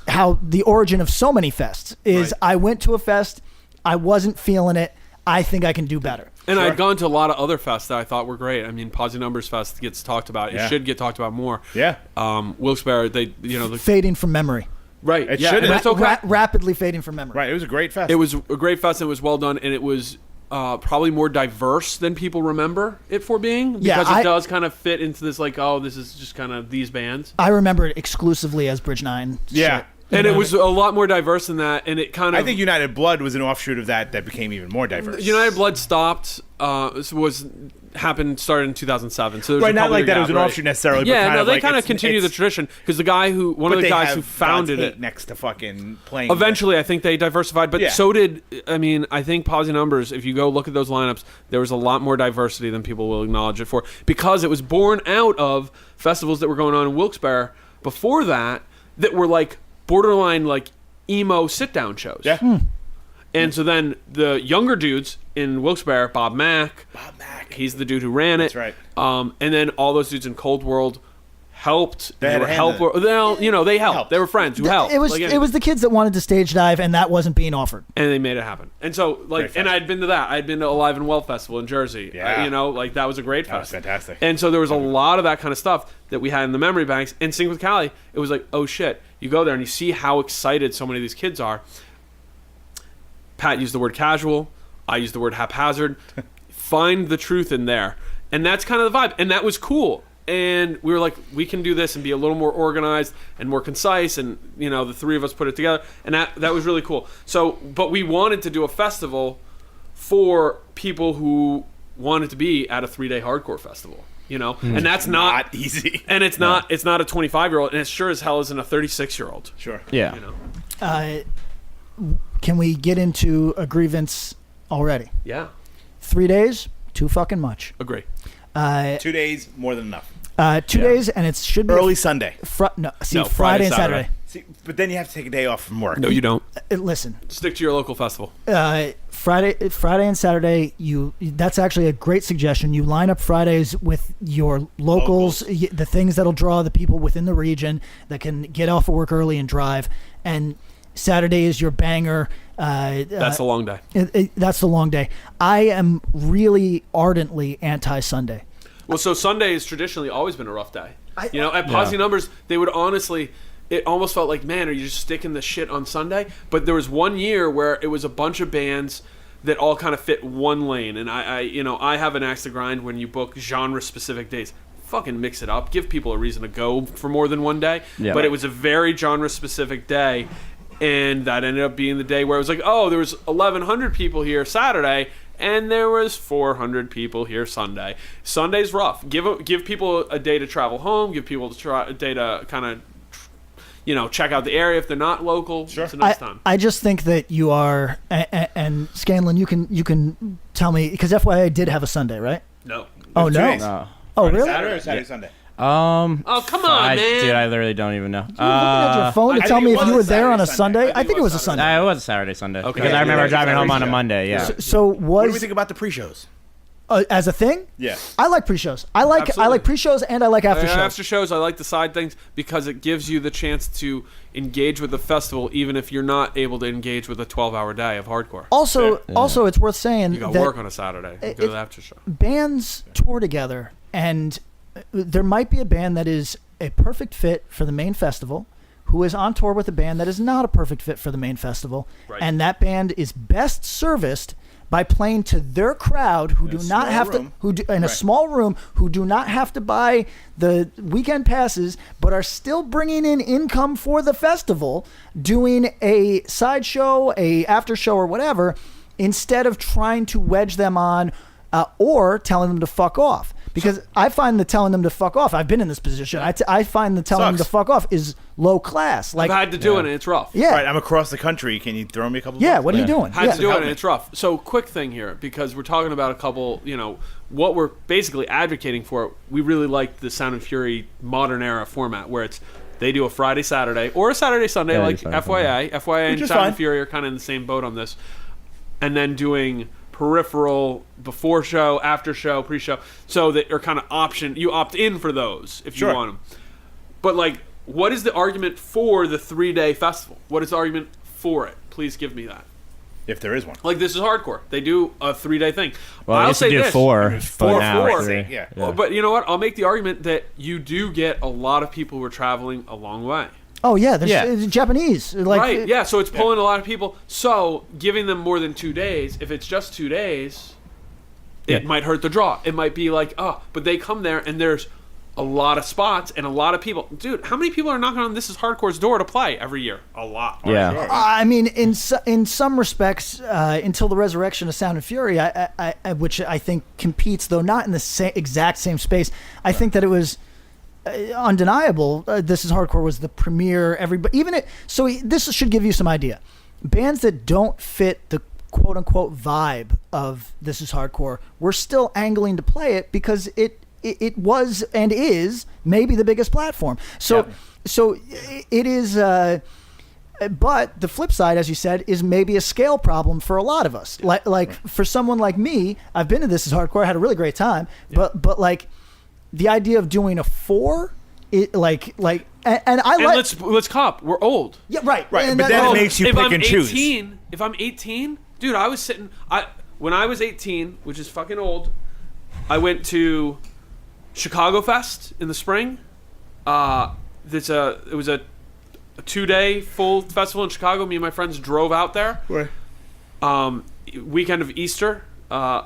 Speaker 1: how the origin of so many fests is.
Speaker 2: Right.
Speaker 1: I went to a fest, I wasn't feeling it. I think I can do better.
Speaker 2: And I'd gone to a lot of other fests that I thought were great. I mean, Positive Numbers Fest gets talked about.
Speaker 3: Yeah.
Speaker 1: Uh,
Speaker 2: It should get talked about more.
Speaker 3: Yeah.
Speaker 2: Wilkes-Barre, the
Speaker 1: Fading from memory.
Speaker 2: Right.
Speaker 3: It
Speaker 2: yeah,
Speaker 3: should.
Speaker 2: and that's okay.
Speaker 1: Rapidly fading from memory.
Speaker 3: Right. It was a great fest.
Speaker 2: It was a great fest, and it was well done, and it was probably more diverse than people remember it for being, because
Speaker 1: Yeah,
Speaker 2: it does kind of fit into this, like, oh, this is just kind of these bands.
Speaker 1: I remember it exclusively as Bridge 9.
Speaker 3: Yeah.
Speaker 1: shit.
Speaker 2: And it was a lot more diverse than that, and it kind of...
Speaker 3: I think United Blood was an offshoot of that became even more diverse.
Speaker 2: United Blood stopped, started in 2007. So
Speaker 3: Right, not like that it was an offshoot necessarily.
Speaker 2: Yeah,
Speaker 3: but kind
Speaker 2: no,
Speaker 3: of
Speaker 2: they
Speaker 3: like
Speaker 2: kind of
Speaker 3: it's-
Speaker 2: continue the
Speaker 3: it's-
Speaker 2: tradition, because one of the
Speaker 3: they
Speaker 2: guys
Speaker 3: have
Speaker 2: who founded
Speaker 3: God's Hate
Speaker 2: it...
Speaker 3: next to fucking playing.
Speaker 2: Eventually, I think they diversified, but
Speaker 3: Yeah.
Speaker 2: so did, I mean, I think Positive Numbers, if you go look at those lineups, there was a lot more diversity than people will acknowledge it for, because it was born out of festivals that were going on in Wilkes-Barre before that were like borderline like emo sit-down shows.
Speaker 3: Yeah.
Speaker 2: And so then the younger dudes in Wilkes-Barre, Bob Mack, he's the dude who ran it.
Speaker 3: That's right.
Speaker 2: And then all those dudes in Cold World helped.
Speaker 3: They had
Speaker 2: were
Speaker 3: a hand in it.
Speaker 2: they helped.
Speaker 3: Helped.
Speaker 2: They were friends who helped.
Speaker 1: It was
Speaker 2: Like
Speaker 1: it was the kids that wanted to stage dive, and that wasn't being offered.
Speaker 2: and they made it happen. And so, like,
Speaker 3: Great
Speaker 2: and
Speaker 3: fest.
Speaker 2: I'd been to that. I'd been to Alive and Well Festival in Jersey.
Speaker 3: Yeah.
Speaker 2: Like, that was a great
Speaker 3: That was
Speaker 2: fest.
Speaker 3: fantastic.
Speaker 2: And so there was a lot of that kind of stuff that we had in the memory banks. And Sing with Callie, it was like, oh shit. You go there and you see how excited so many of these kids are. Pat used the word casual. I used the word haphazard. Find the truth in there. And that's kind of the vibe. And that was cool. And we were like, we can do this and be a little more organized and more concise. And, the three of us put it together. And that was really cool. So, but we wanted to do a festival for people who wanted to be at a 3-day hardcore festival. And that's not
Speaker 3: easy.
Speaker 2: And it's not a 25-year-old, and it sure as hell isn't a 36-year-old.
Speaker 3: Sure.
Speaker 4: Yeah.
Speaker 1: Can we get into a grievance already?
Speaker 2: Yeah.
Speaker 1: 3 days, too fucking much.
Speaker 2: Agree.
Speaker 3: 2 days, more than enough.
Speaker 1: 2 days, and it should be
Speaker 3: Early Sunday.
Speaker 2: No,
Speaker 1: Friday and Saturday.
Speaker 3: See, but then you have to take a day off from work.
Speaker 2: No, you don't.
Speaker 1: Listen,
Speaker 2: Stick to your local festival.
Speaker 1: Friday and Saturday. That's actually a great suggestion. You line up Fridays with your locals, the things that'll draw the people within the region that can get off of work early and drive. And Saturday is your banger.
Speaker 2: That's a long day.
Speaker 1: That's the long day. I am really ardently anti-Sunday.
Speaker 2: Well, so Sunday has traditionally always been a rough day. At Posse Numbers, they would honestly... It almost felt like, man, are you just sticking the shit on Sunday? But there was one year where it was a bunch of bands that all kind of fit one lane. And I have an axe to grind when you book genre-specific days. Fucking mix it up. Give people a reason to go for more than one day.
Speaker 4: Yeah.
Speaker 2: But it was a very genre-specific day. And that ended up being the day where it was like, oh, there was 1,100 people here Saturday, and there was 400 people here Sunday. Sunday's rough. Give people a day to travel home. Give people a day to kind of, check out the area if they're not local.
Speaker 3: Sure.
Speaker 2: It's a nice time.
Speaker 1: I just think that you are, and Scanlon, you can tell me, because FYI did have a Sunday, right?
Speaker 2: No.
Speaker 1: Oh, no.
Speaker 4: No.
Speaker 1: Oh, really?
Speaker 3: Saturday or Saturday, Sunday?
Speaker 2: Oh, come on, man.
Speaker 4: Dude, I literally don't even know.
Speaker 1: You looking at your phone to
Speaker 3: I
Speaker 1: tell
Speaker 3: think
Speaker 1: me
Speaker 3: it
Speaker 1: if
Speaker 3: was
Speaker 1: you
Speaker 3: a
Speaker 1: were there on a
Speaker 3: Saturday,
Speaker 1: Sunday?
Speaker 3: Sunday.
Speaker 1: I think it was a Sunday.
Speaker 4: It was a Saturday, Sunday.
Speaker 2: Okay.
Speaker 4: Because I remember driving home on a
Speaker 3: Saturday.
Speaker 4: Monday, yeah.
Speaker 1: So
Speaker 3: What do we
Speaker 1: was
Speaker 3: think about the pre-shows?
Speaker 1: as a thing?
Speaker 3: Yeah.
Speaker 1: I like pre-shows. I like
Speaker 2: Absolutely.
Speaker 1: pre-shows and I like after shows.
Speaker 2: After shows, I like the side things because it gives you the chance to engage with the festival, even if you're not able to engage with a 12-hour day of hardcore.
Speaker 1: Also, it's worth saying
Speaker 2: You got
Speaker 1: that
Speaker 2: work on a Saturday. You go to the after show.
Speaker 1: bands tour together, and there might be a band that is a perfect fit for the main festival, who is on tour with a band that is not a perfect fit for the main festival,
Speaker 2: Right.
Speaker 1: and that band is best serviced by playing to their crowd who do not have to in a small room, who do not have to buy the weekend passes but are still bringing in income for the festival, doing a sideshow, a after show or whatever, instead of trying to wedge them on or telling them to fuck off. because I find the telling them to fuck off. I've been in this position. I find the telling them to
Speaker 3: Sucks.
Speaker 1: fuck off is low class. Like
Speaker 2: I've had to do it, and it's rough.
Speaker 1: yeah,
Speaker 3: Right, I'm across the country. Can you throw me a couple?
Speaker 1: yeah.
Speaker 3: bucks?
Speaker 1: What are you doing?
Speaker 2: Had
Speaker 1: Yeah.
Speaker 2: to do it,
Speaker 3: Help
Speaker 2: and
Speaker 3: me.
Speaker 2: it's rough. So, quick thing here, because we're talking about a couple, what we're basically advocating for. We really like the Sound and Fury modern era format, where they do a Friday, Saturday, or a Saturday, Sunday,
Speaker 4: Yeah,
Speaker 2: like
Speaker 4: Saturday,
Speaker 2: FYI
Speaker 3: Which
Speaker 2: and
Speaker 3: is
Speaker 2: Sound
Speaker 3: fine.
Speaker 2: and Fury are kind of in the same boat on this, and then doing peripheral before show, after show, pre-show, so that are kind of option. You opt in for those if
Speaker 3: Sure.
Speaker 2: you want them. But like, what is the argument for the 3-day festival? What is the argument for it? Please give me that.
Speaker 3: If there is one.
Speaker 2: Like, this is hardcore. They do a 3-day thing.
Speaker 4: Well, I
Speaker 2: I'll
Speaker 4: used to
Speaker 2: say
Speaker 4: do
Speaker 2: this.
Speaker 4: 4, but
Speaker 2: Four,
Speaker 4: now
Speaker 2: four.
Speaker 4: 3.
Speaker 3: Yeah.
Speaker 2: Well, but you know what? I'll make the argument that you do get a lot of people who are traveling a long way.
Speaker 1: Oh yeah, there's
Speaker 4: Yeah.
Speaker 1: Japanese. Like
Speaker 2: Right, yeah, so it's pulling a lot of people. So giving them more than 2 days, if it's just 2 days, it
Speaker 4: Yeah.
Speaker 2: might hurt the draw. It might be like, but they come there and there's a lot of spots and a lot of people. Dude, how many people are knocking on This Is Hardcore's door to play every year? A lot.
Speaker 4: Yeah.
Speaker 1: I mean, in some respects, until the resurrection of Sound and Fury, which I think competes, though not in the exact same space, I think that it was undeniable. This Is Hardcore was the premier. This should give you some idea. Bands that don't fit the quote unquote vibe of This Is Hardcore, we're still angling to play it because it was and is maybe the biggest platform. So it is. But the flip side, as you said, is maybe a scale problem for a lot of us. Like for someone like me, I've been to This Is Hardcore. I had a really great time. Yeah. But like the idea of doing a 4,
Speaker 2: Let's cop. We're old.
Speaker 1: Yeah, right.
Speaker 3: Right,
Speaker 1: And
Speaker 3: but then it makes you
Speaker 2: if
Speaker 3: pick
Speaker 2: I'm
Speaker 3: and choose.
Speaker 2: 18, if I'm 18, dude, I was sitting. When I was 18, which is fucking old, I went to Chicago Fest in the spring. It was a 2-day full festival in Chicago. Me and my friends drove out there.
Speaker 3: Right.
Speaker 2: Weekend of Easter. I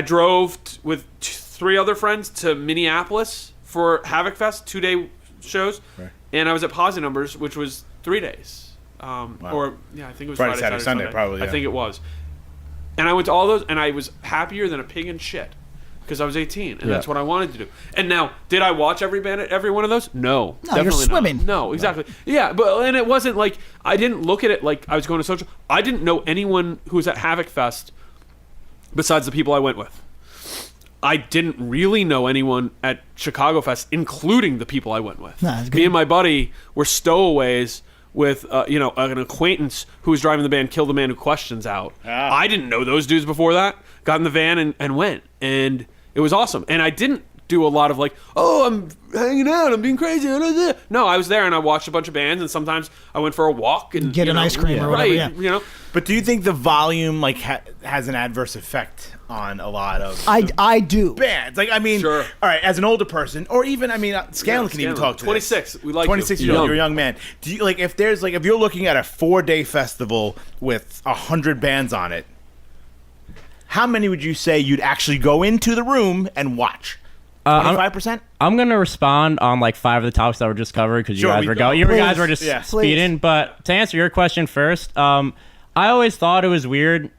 Speaker 2: drove with 3 other friends to Minneapolis for Havoc Fest, 2-day shows,
Speaker 3: Right.
Speaker 2: and I was at Posse Numbers, which was 3 days. Or yeah, I think it was
Speaker 3: Friday,
Speaker 2: Friday,
Speaker 3: Saturday, Sunday, probably,
Speaker 2: I
Speaker 3: yeah.
Speaker 2: think it was. And I went to all those, and I was happier than a pig in shit because I was 18, and that's what I wanted to do. And now, did I watch every band at every one of those? No,
Speaker 1: No, you're
Speaker 2: definitely
Speaker 1: swimming.
Speaker 2: not. No, exactly. Yeah, and it wasn't like I didn't look at it like I was going to social. I didn't know anyone who was at Havoc Fest besides the people I went with. I didn't really know anyone at Chicago Fest, including the people I went with.
Speaker 1: Nah, it's good.
Speaker 2: Me and my buddy were stowaways with an acquaintance who was driving the band Kill the Man Who Questions out.
Speaker 3: Ah.
Speaker 2: I didn't know those dudes before that. Got in the van and went. And it was awesome. And I didn't do a lot of like, I'm hanging out, I'm being crazy. No, I was there and I watched a bunch of bands, and sometimes I went for a walk and
Speaker 1: Get an ice cream or whatever,
Speaker 2: right,
Speaker 1: yeah.
Speaker 3: But do you think the volume has an adverse effect on a lot of
Speaker 1: I do.
Speaker 3: bands? Like, I mean,
Speaker 2: Sure.
Speaker 3: all right, as an older person, or even, Scanlon can even talk to
Speaker 2: 26.
Speaker 3: this.
Speaker 2: We like
Speaker 3: 26
Speaker 2: you.
Speaker 3: years old.
Speaker 2: Young.
Speaker 3: You're a young man. Do you if you're looking at a 4-day festival with 100 bands on it, how many would you say you'd actually go into the room and watch? 25%?
Speaker 4: I'm gonna respond on like 5 of the topics that were just covered because
Speaker 3: Sure,
Speaker 4: you guys were just
Speaker 3: Yeah.
Speaker 4: speeding. But to answer your question first, I always thought it was weird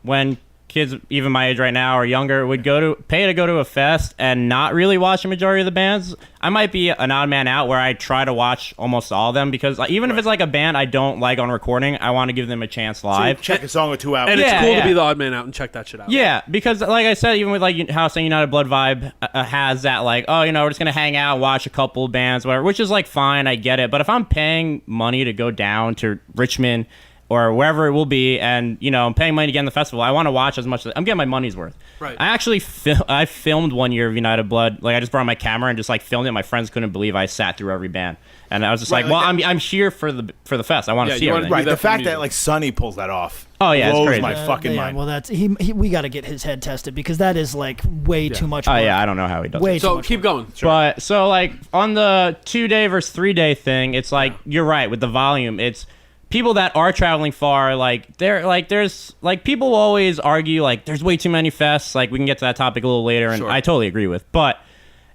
Speaker 4: when kids, even my age right now or younger, would pay to go to a fest and not really watch a majority of the bands. I might be an odd man out where I try to watch almost all of them because even if it's like a band I don't like on recording, I want to give them a chance live.
Speaker 3: Check a song or two out.
Speaker 2: And
Speaker 4: Yeah,
Speaker 2: it's cool
Speaker 4: yeah.
Speaker 2: to be the odd man out and check that shit out.
Speaker 4: Yeah, because like I said, even with like how Saying United Blood Vibe has that like, we're just gonna hang out, watch a couple bands, whatever, which is like fine, I get it. But if I'm paying money to go down to Richmond or wherever it will be, and I'm paying money to get in the festival, I want to watch as much as I'm getting my money's worth.
Speaker 2: Right.
Speaker 4: I actually I filmed one year of United Blood. Like I just brought my camera and just like filmed it. My friends couldn't believe I sat through every band, and I was just
Speaker 3: Right,
Speaker 4: like,
Speaker 3: like
Speaker 4: I'm here for the fest. I want to see
Speaker 2: you wanna
Speaker 4: everything.
Speaker 2: do
Speaker 3: Right,
Speaker 2: that
Speaker 3: the
Speaker 2: for
Speaker 3: fact
Speaker 2: music.
Speaker 3: that like Sonny pulls that off.
Speaker 4: Oh, yeah, it's
Speaker 3: blows
Speaker 4: crazy.
Speaker 3: my fucking mind.
Speaker 1: Well, that's we got to get his head tested because that is like way too much.
Speaker 4: Oh
Speaker 1: work.
Speaker 4: yeah, I don't know how he does it.
Speaker 1: Way too
Speaker 2: So
Speaker 1: much
Speaker 2: keep
Speaker 1: work.
Speaker 2: going.
Speaker 4: But so like on the 2-day versus 3-day thing, it's like you're right with the volume. It's people that are traveling far, like there's like people will always argue like there's way too many fests. Like we can get to that topic a little later, and
Speaker 2: Sure.
Speaker 4: I totally agree with. But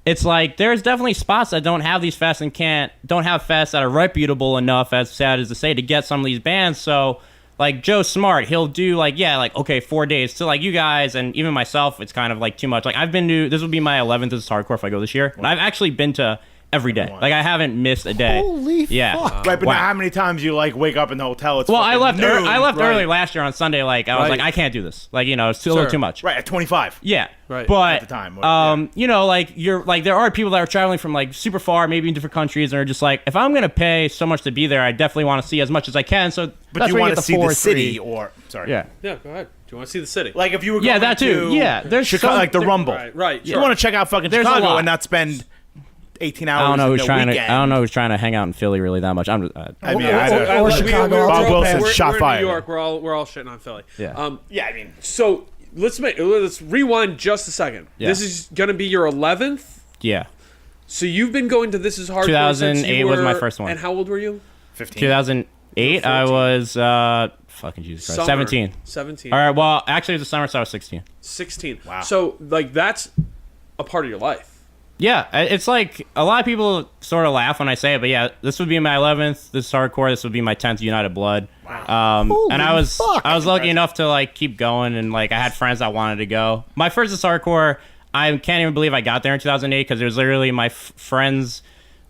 Speaker 4: it's like there's definitely spots that don't have these fests and don't have fests that are reputable enough, as sad as to say, to get some of these bands. So like Joe Smart, he'll do like, yeah, like, okay, 4 days. To like you guys and even myself, it's kind of like too much. Like I've been to, this will be my 11th as hardcore if I go this year. And I've actually been to every day. Like I haven't missed a day.
Speaker 1: Holy fuck.
Speaker 3: Right, but now how many times you like wake up in the hotel? It's
Speaker 4: Well, I left.
Speaker 3: noon,
Speaker 4: I left
Speaker 3: right.
Speaker 4: early last year on Sunday. Like I was
Speaker 2: Right.
Speaker 4: like, I can't do this. Like it's a little too much.
Speaker 3: Right at 25.
Speaker 4: Yeah.
Speaker 2: Right.
Speaker 4: But
Speaker 3: At the time, yeah.
Speaker 4: like you're like there are people that are traveling from like super far, maybe in different countries, and are just like, if I'm gonna pay so much to be there, I definitely want to see as much as I can. So
Speaker 3: But
Speaker 4: that's
Speaker 3: you
Speaker 4: where
Speaker 3: want
Speaker 4: get
Speaker 3: to see
Speaker 4: 4
Speaker 3: the
Speaker 4: or
Speaker 3: city
Speaker 4: 3.
Speaker 3: or sorry.
Speaker 4: Yeah.
Speaker 2: Yeah, go ahead. Do you want to see the city?
Speaker 3: Like if you were going
Speaker 4: Yeah, that too.
Speaker 3: to
Speaker 4: Yeah, there's
Speaker 3: Chicago,
Speaker 4: some-
Speaker 3: like the
Speaker 4: there-
Speaker 3: Rumble.
Speaker 2: Right.
Speaker 3: You
Speaker 2: Sure.
Speaker 3: want to check out fucking
Speaker 4: There's a
Speaker 3: Chicago
Speaker 4: lot.
Speaker 3: and not spend 18 hours.
Speaker 4: I don't know
Speaker 3: in
Speaker 4: who's
Speaker 3: the
Speaker 4: trying
Speaker 3: weekend.
Speaker 4: to. I don't know who's trying to hang out in Philly really that much. I'm just.
Speaker 3: I mean,
Speaker 1: Or Chicago.
Speaker 2: We're,
Speaker 3: Bob
Speaker 2: we're,
Speaker 3: Wilson
Speaker 2: we're,
Speaker 3: shot
Speaker 2: we're
Speaker 3: fired.
Speaker 2: in New York. We're all shitting on Philly.
Speaker 4: Yeah.
Speaker 3: Yeah, I mean,
Speaker 2: So let's rewind just a second.
Speaker 4: Yeah.
Speaker 2: This is gonna be your 11th.
Speaker 4: yeah.
Speaker 2: So you've been going to This Is Hardcore
Speaker 4: 2008
Speaker 2: since you
Speaker 4: was my
Speaker 2: were-
Speaker 4: first one.
Speaker 2: And how old were you?
Speaker 3: 15.
Speaker 4: 2008. I was fucking Jesus Christ.
Speaker 2: Summer.
Speaker 4: 17.
Speaker 2: 17.
Speaker 4: All right. Well, actually, it was the summer, so I was 16.
Speaker 2: 16.
Speaker 3: Wow.
Speaker 2: So like that's a part of your life.
Speaker 4: Yeah, it's like a lot of people sort of laugh when I say it, but yeah, this would be my 11th. This is hardcore. This would be my 10th United Blood. Wow. And I was
Speaker 1: fuck.
Speaker 4: lucky enough to like keep going, and like I had friends that wanted to go. My first is hardcore. I can't even believe I got there in 2008 because it was literally my friend's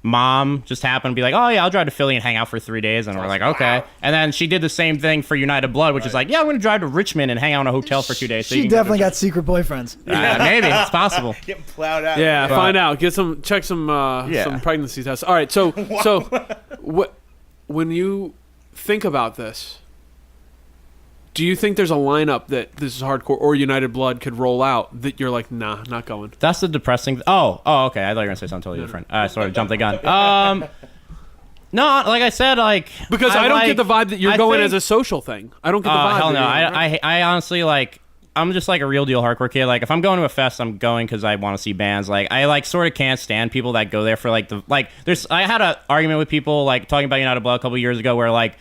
Speaker 4: mom just happened to be like, oh yeah, I'll drive to Philly and hang out for 3 days, and we're like, okay. And then she did the same thing for United Blood, which is like, yeah, I'm gonna drive to Richmond and hang out in a hotel for 2 days. So you
Speaker 1: She
Speaker 4: can go
Speaker 1: definitely
Speaker 4: to-
Speaker 1: got secret boyfriends.
Speaker 4: maybe it's possible.
Speaker 3: Getting plowed out.
Speaker 2: Yeah, find out. Check some pregnancy tests. All right, so when you think about this, do you think there's a lineup that This Is Hardcore or United Blood could roll out that you're like, nah, not going?
Speaker 4: That's the depressing. Oh, okay. I thought you were gonna say something totally different. I sort of jumped the gun. No, like I said, like
Speaker 2: Because I don't get the vibe that you're
Speaker 4: I
Speaker 2: going
Speaker 4: think-
Speaker 2: as a social thing. I don't get the vibe.
Speaker 4: Hell no.
Speaker 2: that you're-
Speaker 4: I honestly like. I'm just like a real deal hardcore kid. Like if I'm going to a fest, I'm going because I want to see bands. Like I like sort of can't stand people that go there for like the like. There's I had an argument with people like talking about United Blood a couple years ago where like.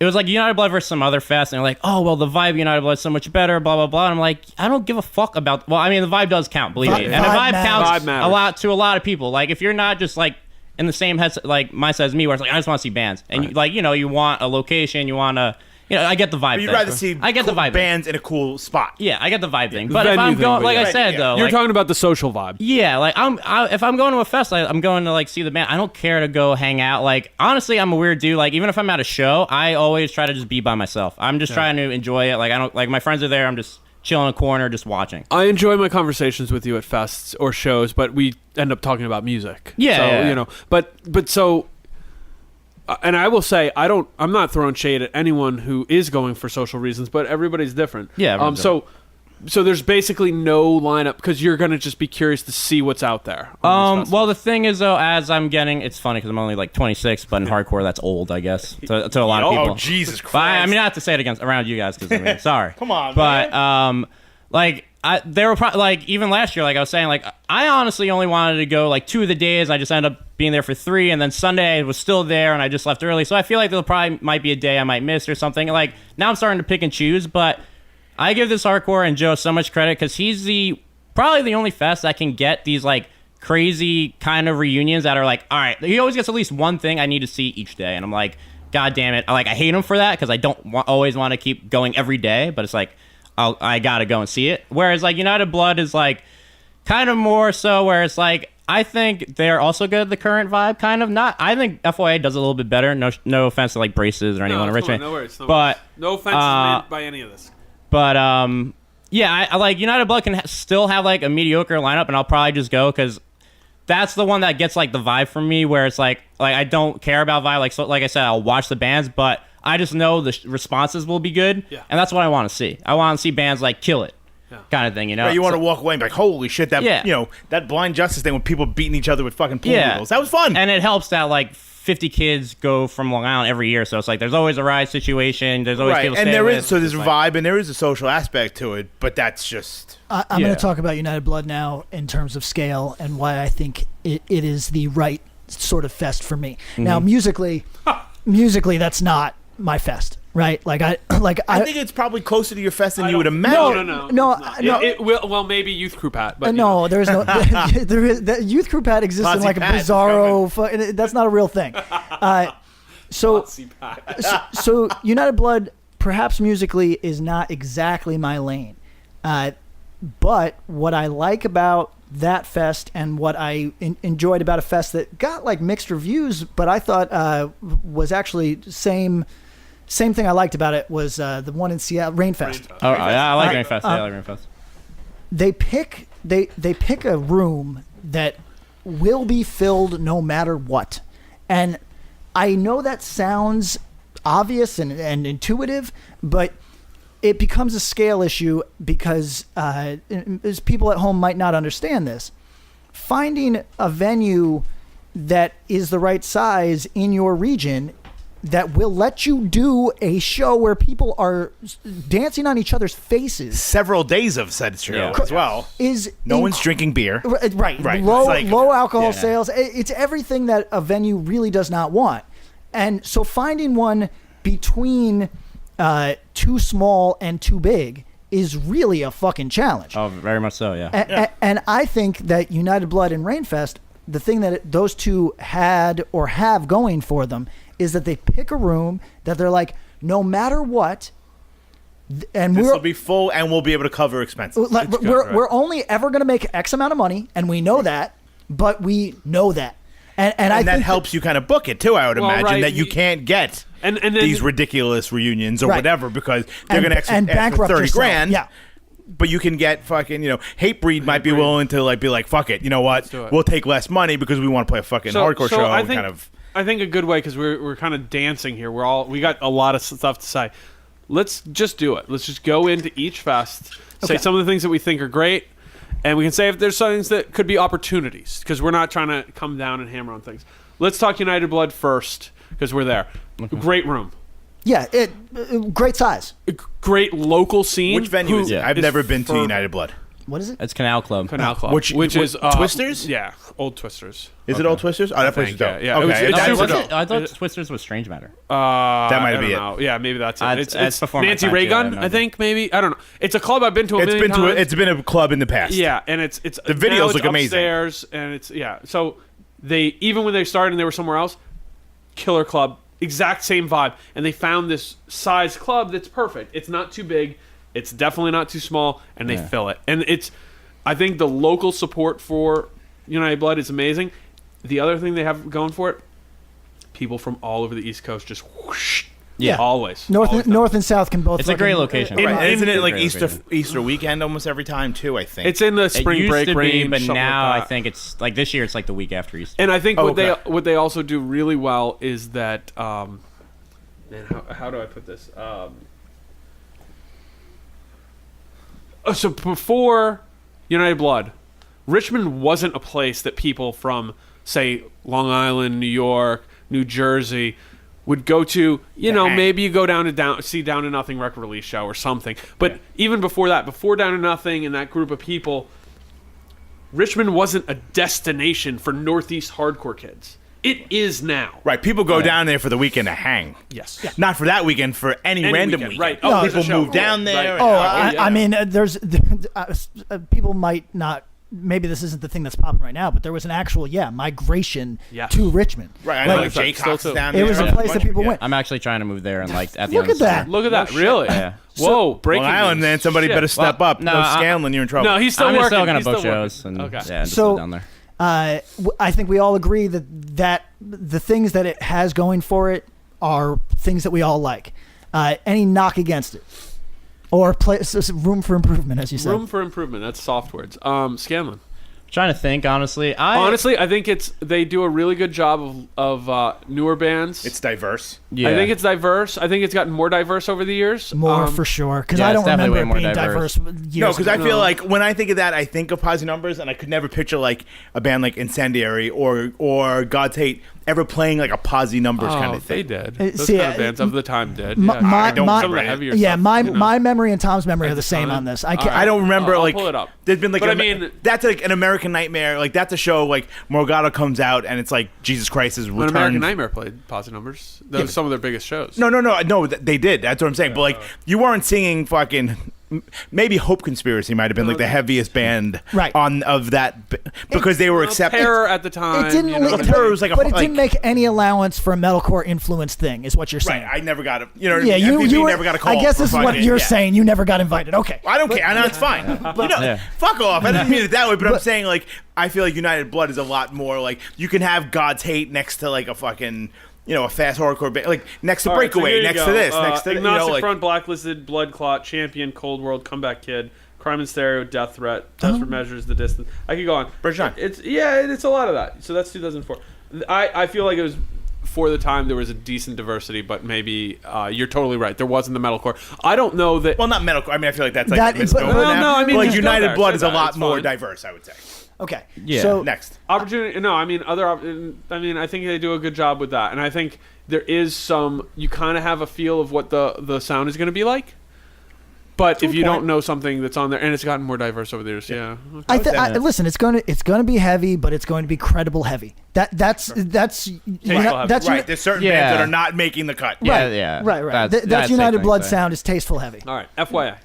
Speaker 4: It was like United Blood versus some other fest, and they're like, "Oh, well, the vibe of United Blood is so much better." Blah blah blah. And I'm like, I don't give a fuck about. Well, I mean, the vibe does count, believe me, and the
Speaker 1: Vibe
Speaker 4: vibe
Speaker 1: matters.
Speaker 4: counts
Speaker 2: Vibe matters.
Speaker 4: a lot to a lot of people. Like if you're not just like in the same head like mindset as me, where it's like I just want to see bands, and you, like you want a location, you want to. I get the vibe.
Speaker 3: But you'd
Speaker 4: thing.
Speaker 3: rather see
Speaker 4: I get the vibe. thing.
Speaker 3: bands in a cool spot.
Speaker 4: Yeah, I get the vibe thing.
Speaker 2: The
Speaker 4: But if
Speaker 2: venue
Speaker 4: I'm
Speaker 2: thing,
Speaker 4: going,
Speaker 2: but
Speaker 4: like
Speaker 2: yeah.
Speaker 4: I said,
Speaker 3: Right, yeah.
Speaker 4: though,
Speaker 2: You're
Speaker 4: like,
Speaker 2: talking about the social vibe.
Speaker 4: yeah, like if I'm going to a fest, I'm going to like see the band. I don't care to go hang out. Like honestly, I'm a weird dude. Like even if I'm at a show, I always try to just be by myself. I'm just trying to enjoy it. Like I don't like my friends are there. I'm just chilling in a corner, just watching.
Speaker 2: I enjoy my conversations with you at fests or shows, but we end up talking about music.
Speaker 4: Yeah,
Speaker 2: so,
Speaker 4: yeah.
Speaker 2: But so, and I will say, I'm not throwing shade at anyone who is going for social reasons, but everybody's different.
Speaker 4: Yeah, everyone's
Speaker 2: So there's basically no lineup because you're gonna just be curious to see what's out there.
Speaker 4: Well, the thing is though, as I'm getting, it's funny because I'm only like 26, but in hardcore that's old, I guess, to a lot of people.
Speaker 3: Oh, Jesus Christ.
Speaker 4: But I mean, not to say it around you guys because I mean, sorry.
Speaker 3: Come on,
Speaker 4: but
Speaker 3: man.
Speaker 4: like there were probably like even last year, like I was saying, like I honestly only wanted to go like 2 of the days. I just ended up being there for 3, and then Sunday I was still there, and I just left early. So I feel like there probably might be a day I might miss or something. Like now I'm starting to pick and choose, but I give this hardcore and Joe so much credit because he's probably the only fest that can get these like crazy kind of reunions that are like, all right, he always gets at least one thing I need to see each day, and I'm like, God damn it, I hate him for that because I don't always want to keep going every day, but it's like I gotta go and see it. Whereas like United Blood is like kind of more so where it's like I think they're also good at the current vibe, kind of not. I think FYA does a little bit better. No offense to like Braces or anyone in Richmond.
Speaker 2: No worries.
Speaker 4: But
Speaker 2: no offense made by any of this.
Speaker 4: But yeah, I like United Blood can still have like a mediocre lineup, and I'll probably just go because that's the one that gets like the vibe from me. Where it's like I don't care about vibe. Like I said, I'll watch the bands, but I just know the responses will be good,
Speaker 2: Yeah.
Speaker 4: and that's what I want to see. I want to see bands like kill it, kind of thing.
Speaker 3: Right, you want to walk away and be like, holy shit, that
Speaker 4: Yeah.
Speaker 3: that Blind Justice thing with people beating each other with fucking pool
Speaker 4: Yeah.
Speaker 3: noodles. That was fun.
Speaker 4: And it helps that like 50 kids go from Long Island every year, so it's like there's always a ride situation. There's always
Speaker 3: right,
Speaker 4: people.
Speaker 3: and
Speaker 4: stay
Speaker 3: there
Speaker 4: with.
Speaker 3: is there's a
Speaker 4: It's
Speaker 3: vibe and there is a social aspect to it, but that's just
Speaker 1: I'm
Speaker 4: Yeah.
Speaker 1: going to talk about United Blood now in terms of scale and why I think it is the right sort of fest for me.
Speaker 4: Mm-hmm.
Speaker 1: Now, musically, that's not my fest, right? I
Speaker 3: think it's probably closer to your fest than you would imagine.
Speaker 1: No,
Speaker 2: It's not.
Speaker 1: no.
Speaker 2: It will. Well, maybe Youth Crew Pat, but
Speaker 1: no, there is no. There is that Youth Crew Pat exists in
Speaker 3: Posse
Speaker 1: like a
Speaker 3: Pat is
Speaker 1: bizarro. That's not a real thing. So United Blood, perhaps musically is not exactly my lane. But what I like about that fest and what I enjoyed about a fest that got like mixed reviews, but I thought was actually same thing I liked about it was the one in Seattle, Rainfest.
Speaker 4: Oh, yeah, I like Rainfest. I like Rainfest.
Speaker 1: They pick a room that will be filled no matter what. And I know that sounds obvious and intuitive, but it becomes a scale issue because as people at home might not understand this. Finding a venue that is the right size in your region that will let you do a show where people are dancing on each other's faces
Speaker 3: Several days of said show as well.
Speaker 1: is
Speaker 3: No one's drinking beer.
Speaker 1: Right.
Speaker 3: Right.
Speaker 1: Low
Speaker 3: It's like-
Speaker 1: low alcohol
Speaker 3: yeah.
Speaker 1: sales. It's everything that a venue really does not want. And so finding one between too small and too big is really a fucking challenge.
Speaker 4: Oh, very much so, yeah.
Speaker 1: And I think that United Blood and Rainfest, the thing that those two had or have going for them is that they pick a room that they're like, no matter what, and
Speaker 3: This will be full, and we'll be able to cover expenses.
Speaker 1: like, we're only ever going to make X amount of money, and we know that, but we know that. And I
Speaker 3: that
Speaker 1: think
Speaker 3: helps you kind of book it too. I would
Speaker 2: Well,
Speaker 3: imagine
Speaker 2: right,
Speaker 3: that you can't get
Speaker 2: and then
Speaker 3: these ridiculous reunions or
Speaker 1: Right.
Speaker 3: whatever because they're
Speaker 1: and-
Speaker 3: going to ask
Speaker 1: and
Speaker 3: for
Speaker 1: bankrupt
Speaker 3: 30
Speaker 1: yourself.
Speaker 3: grand.
Speaker 1: Yeah.
Speaker 3: But you can get fucking, Hatebreed might be willing to like be like, fuck it, you know what?
Speaker 2: do it.
Speaker 3: We'll take less money because we want to play a fucking hardcore show.
Speaker 2: I
Speaker 3: and
Speaker 2: think,
Speaker 3: kind of.
Speaker 2: I think a good way because we're kind of dancing here. We got a lot of stuff to say. Let's just do it. Let's just go into each fest, say some of the things that we think are great, and we can say if there's things that could be opportunities because we're not trying to come down and hammer on things. Let's talk United Blood first because we're there. Great room.
Speaker 1: Yeah, great size.
Speaker 2: Great local scene.
Speaker 3: Which venue is it? I've
Speaker 2: is
Speaker 3: never been to
Speaker 2: fervent.
Speaker 3: United Blood.
Speaker 1: What is it?
Speaker 4: It's Canal Club.
Speaker 2: Canal Club,
Speaker 3: Which
Speaker 2: is
Speaker 3: Twisters?
Speaker 2: Yeah, old Twisters.
Speaker 3: Is it Old Twisters? Oh, that place is
Speaker 2: think,
Speaker 3: dope.
Speaker 2: yeah.
Speaker 3: Okay,
Speaker 2: It's
Speaker 3: that's
Speaker 2: super
Speaker 3: what-
Speaker 2: dope.
Speaker 4: I thought Twisters was Strange Matter.
Speaker 3: That might
Speaker 2: I
Speaker 3: be
Speaker 2: don't know. Yeah, maybe that's it.
Speaker 4: It's before my
Speaker 2: Nancy
Speaker 4: time, too, I
Speaker 2: Ray Gun,
Speaker 4: have no
Speaker 2: I think maybe. I don't know. It's a club I've been to a million times.
Speaker 3: It's been a club in the past.
Speaker 2: Yeah, and it's
Speaker 3: The videos
Speaker 2: now it's
Speaker 3: look amazing.
Speaker 2: upstairs, and it's So they even when they started and they were somewhere else, killer club, exact same vibe, and they found this size club that's perfect. It's not too big, it's definitely not too small, and they fill it. And I think the local support for United Blood is amazing. The other thing they have going for it, people from all over the East Coast just whoosh.
Speaker 1: Yeah.
Speaker 2: Always.
Speaker 1: North and South can both.
Speaker 4: It's a great
Speaker 1: fucking-
Speaker 4: location.
Speaker 3: Right.
Speaker 2: In-
Speaker 3: And isn't it
Speaker 4: in-
Speaker 3: like
Speaker 4: great
Speaker 3: Easter
Speaker 4: location.
Speaker 3: Easter weekend almost every time too? I think
Speaker 2: It's in the spring
Speaker 4: it used
Speaker 2: break
Speaker 4: to be,
Speaker 2: range,
Speaker 4: but
Speaker 2: something
Speaker 4: now
Speaker 2: like
Speaker 4: I
Speaker 2: that.
Speaker 4: think it's like this year. It's like the week after Easter.
Speaker 2: And I think
Speaker 3: Oh, okay.
Speaker 2: what they also do really well is that man, how do I put this? So before United Blood, Richmond wasn't a place that people from say Long Island, New York, New Jersey would go to. Maybe you go down to see Down to Nothing record release show or something. But even before that, before Down to Nothing and that group of people, Richmond wasn't a destination for Northeast hardcore kids. It is now.
Speaker 3: right. People go down there for the weekend to hang.
Speaker 2: Yes.
Speaker 3: Not for that weekend, for any random weekend.
Speaker 2: Right.
Speaker 1: No,
Speaker 2: there's a
Speaker 3: people
Speaker 2: show.
Speaker 3: move down there.
Speaker 2: Right.
Speaker 1: Oh,
Speaker 2: yeah.
Speaker 1: I mean, there's people might not. Maybe this isn't the thing that's popping right now, but there was an actual migration
Speaker 2: Yeah.
Speaker 1: to Richmond.
Speaker 3: Right. I know
Speaker 1: Like,
Speaker 3: like Jaycox
Speaker 2: still
Speaker 3: is down
Speaker 1: it
Speaker 3: there.
Speaker 1: was a
Speaker 3: There's
Speaker 1: place that
Speaker 3: bunch of-
Speaker 1: people
Speaker 3: yeah.
Speaker 1: went.
Speaker 4: I'm actually trying to move there and like at the
Speaker 1: Look
Speaker 4: end
Speaker 1: at
Speaker 4: of the
Speaker 1: that.
Speaker 4: summer.
Speaker 2: Look at that. Really?
Speaker 4: Yeah.
Speaker 2: Whoa, breaking
Speaker 3: Long Island,
Speaker 2: news.
Speaker 3: man. Somebody
Speaker 2: Shit.
Speaker 3: better step up.
Speaker 4: no,
Speaker 3: No,
Speaker 4: I-
Speaker 3: Scanlon, you're in trouble.
Speaker 2: No, he's still
Speaker 4: I'm
Speaker 2: working.
Speaker 4: still gonna
Speaker 2: He's
Speaker 4: book
Speaker 2: still
Speaker 4: shows
Speaker 2: working.
Speaker 4: and
Speaker 2: Okay.
Speaker 4: just
Speaker 1: So-
Speaker 4: go down there.
Speaker 1: I think we all agree that the things that it has going for it are things that we all like. Any knock against it, or room for improvement, as you said.
Speaker 2: Room for improvement. That's soft words. Scanlon.
Speaker 4: Trying to think honestly.
Speaker 2: Honestly, I think they do a really good job of newer bands.
Speaker 3: It's diverse.
Speaker 4: yeah.
Speaker 2: I think it's diverse. I think it's gotten more diverse over the years.
Speaker 1: More for sure, because
Speaker 4: yeah,
Speaker 1: I
Speaker 4: it's
Speaker 1: don't
Speaker 4: definitely
Speaker 1: remember
Speaker 4: way
Speaker 1: it
Speaker 4: more
Speaker 1: being
Speaker 4: diverse.
Speaker 1: diverse.
Speaker 3: No, because I
Speaker 2: ago.
Speaker 3: feel like when I think of that, I think of Posse Numbers, and I could never picture like a band like Incendiary or God's Hate ever playing like a Posse Numbers kind of
Speaker 2: they
Speaker 3: thing.
Speaker 2: did.
Speaker 1: Uh,
Speaker 2: Those
Speaker 1: see,
Speaker 2: kind of bands of the time did.
Speaker 1: my-
Speaker 2: yeah.
Speaker 1: my-
Speaker 3: I don't
Speaker 1: my-
Speaker 2: Some of the
Speaker 3: remember it.
Speaker 2: heavier
Speaker 1: Yeah,
Speaker 2: stuff,
Speaker 1: my
Speaker 2: you know.
Speaker 1: my memory and Tom's memory
Speaker 2: At
Speaker 1: are the
Speaker 2: the
Speaker 1: same
Speaker 2: time?
Speaker 1: on this.
Speaker 3: I don't remember
Speaker 2: I'll
Speaker 3: like
Speaker 2: pull it up.
Speaker 3: there's been like
Speaker 2: But
Speaker 3: an-
Speaker 2: I mean-
Speaker 3: that's like an American Nightmare, like that's a show like Morgado comes out and it's like Jesus Christ is
Speaker 2: When American
Speaker 3: returned.
Speaker 2: Nightmare played Posse Numbers, that was some of their biggest shows.
Speaker 3: No, they did. That's what I'm saying. But like you weren't singing fucking maybe Hope Conspiracy might have been like the heaviest band
Speaker 1: Right.
Speaker 3: of that because they were accepted.
Speaker 2: Terror at the time.
Speaker 1: It didn't,
Speaker 2: you know what I mean?
Speaker 3: Terror was like a
Speaker 1: but it
Speaker 3: like-
Speaker 1: didn't make any allowance for a metalcore influence thing, is what you're saying.
Speaker 3: Right, I never got a. You know,
Speaker 1: Yeah,
Speaker 3: MTV
Speaker 1: you were,
Speaker 3: never got a call.
Speaker 1: I guess
Speaker 3: for
Speaker 1: this is what
Speaker 3: fucking-
Speaker 1: you're
Speaker 3: yeah.
Speaker 1: saying. You never got invited. Okay.
Speaker 3: I don't care. I know it's fine. Fuck off. I didn't mean it that way, but I'm saying like I feel like United Blood is a lot more like you can have God's Hate next to like a fucking a fast hardcore band, like next to
Speaker 2: All right, so
Speaker 3: Breakaway,
Speaker 2: here you
Speaker 3: next
Speaker 2: go.
Speaker 3: to this, next to
Speaker 2: Agnostic
Speaker 3: like
Speaker 2: Front, Blacklisted, Blood Clot, Champion, Cold World, Comeback Kid, Crime and Stereo, Death Threat, Desperate Measures, The Distance. I could go on.
Speaker 3: British John.
Speaker 2: It's a lot of that. So that's 2004. I feel like it was for the time there was a decent diversity, but maybe you're totally right. There wasn't the metalcore. I don't know that.
Speaker 3: well, not metalcore. I mean, I feel like that's like
Speaker 1: That
Speaker 3: a
Speaker 1: is-
Speaker 3: misnomer
Speaker 1: but-
Speaker 3: now.
Speaker 2: no, I mean,
Speaker 3: like
Speaker 2: just go
Speaker 3: United
Speaker 2: there,
Speaker 3: Blood
Speaker 2: say
Speaker 3: is a
Speaker 2: that,
Speaker 3: lot
Speaker 2: it's
Speaker 3: more
Speaker 2: fine.
Speaker 3: diverse, I would say.
Speaker 1: Okay.
Speaker 4: Yeah.
Speaker 1: So
Speaker 3: Next,
Speaker 2: Opportunity. No, I mean I think they do a good job with that, and I think there is some. You kind of have a feel of what the sound is going to be like, but if you don't know something that's on there, and it's gotten more diverse over the years, yeah.
Speaker 1: listen, it's going to be heavy, but it's going to be credible heavy. That's
Speaker 2: heavy.
Speaker 1: that's
Speaker 3: right? There's certain
Speaker 4: Yeah.
Speaker 3: bands that are not making the cut.
Speaker 4: Yeah,
Speaker 1: right,
Speaker 4: yeah.
Speaker 1: right. That's
Speaker 4: I'd say
Speaker 1: United
Speaker 4: things
Speaker 1: Blood
Speaker 4: there.
Speaker 1: sound is tasteful heavy.
Speaker 2: All right, FYI.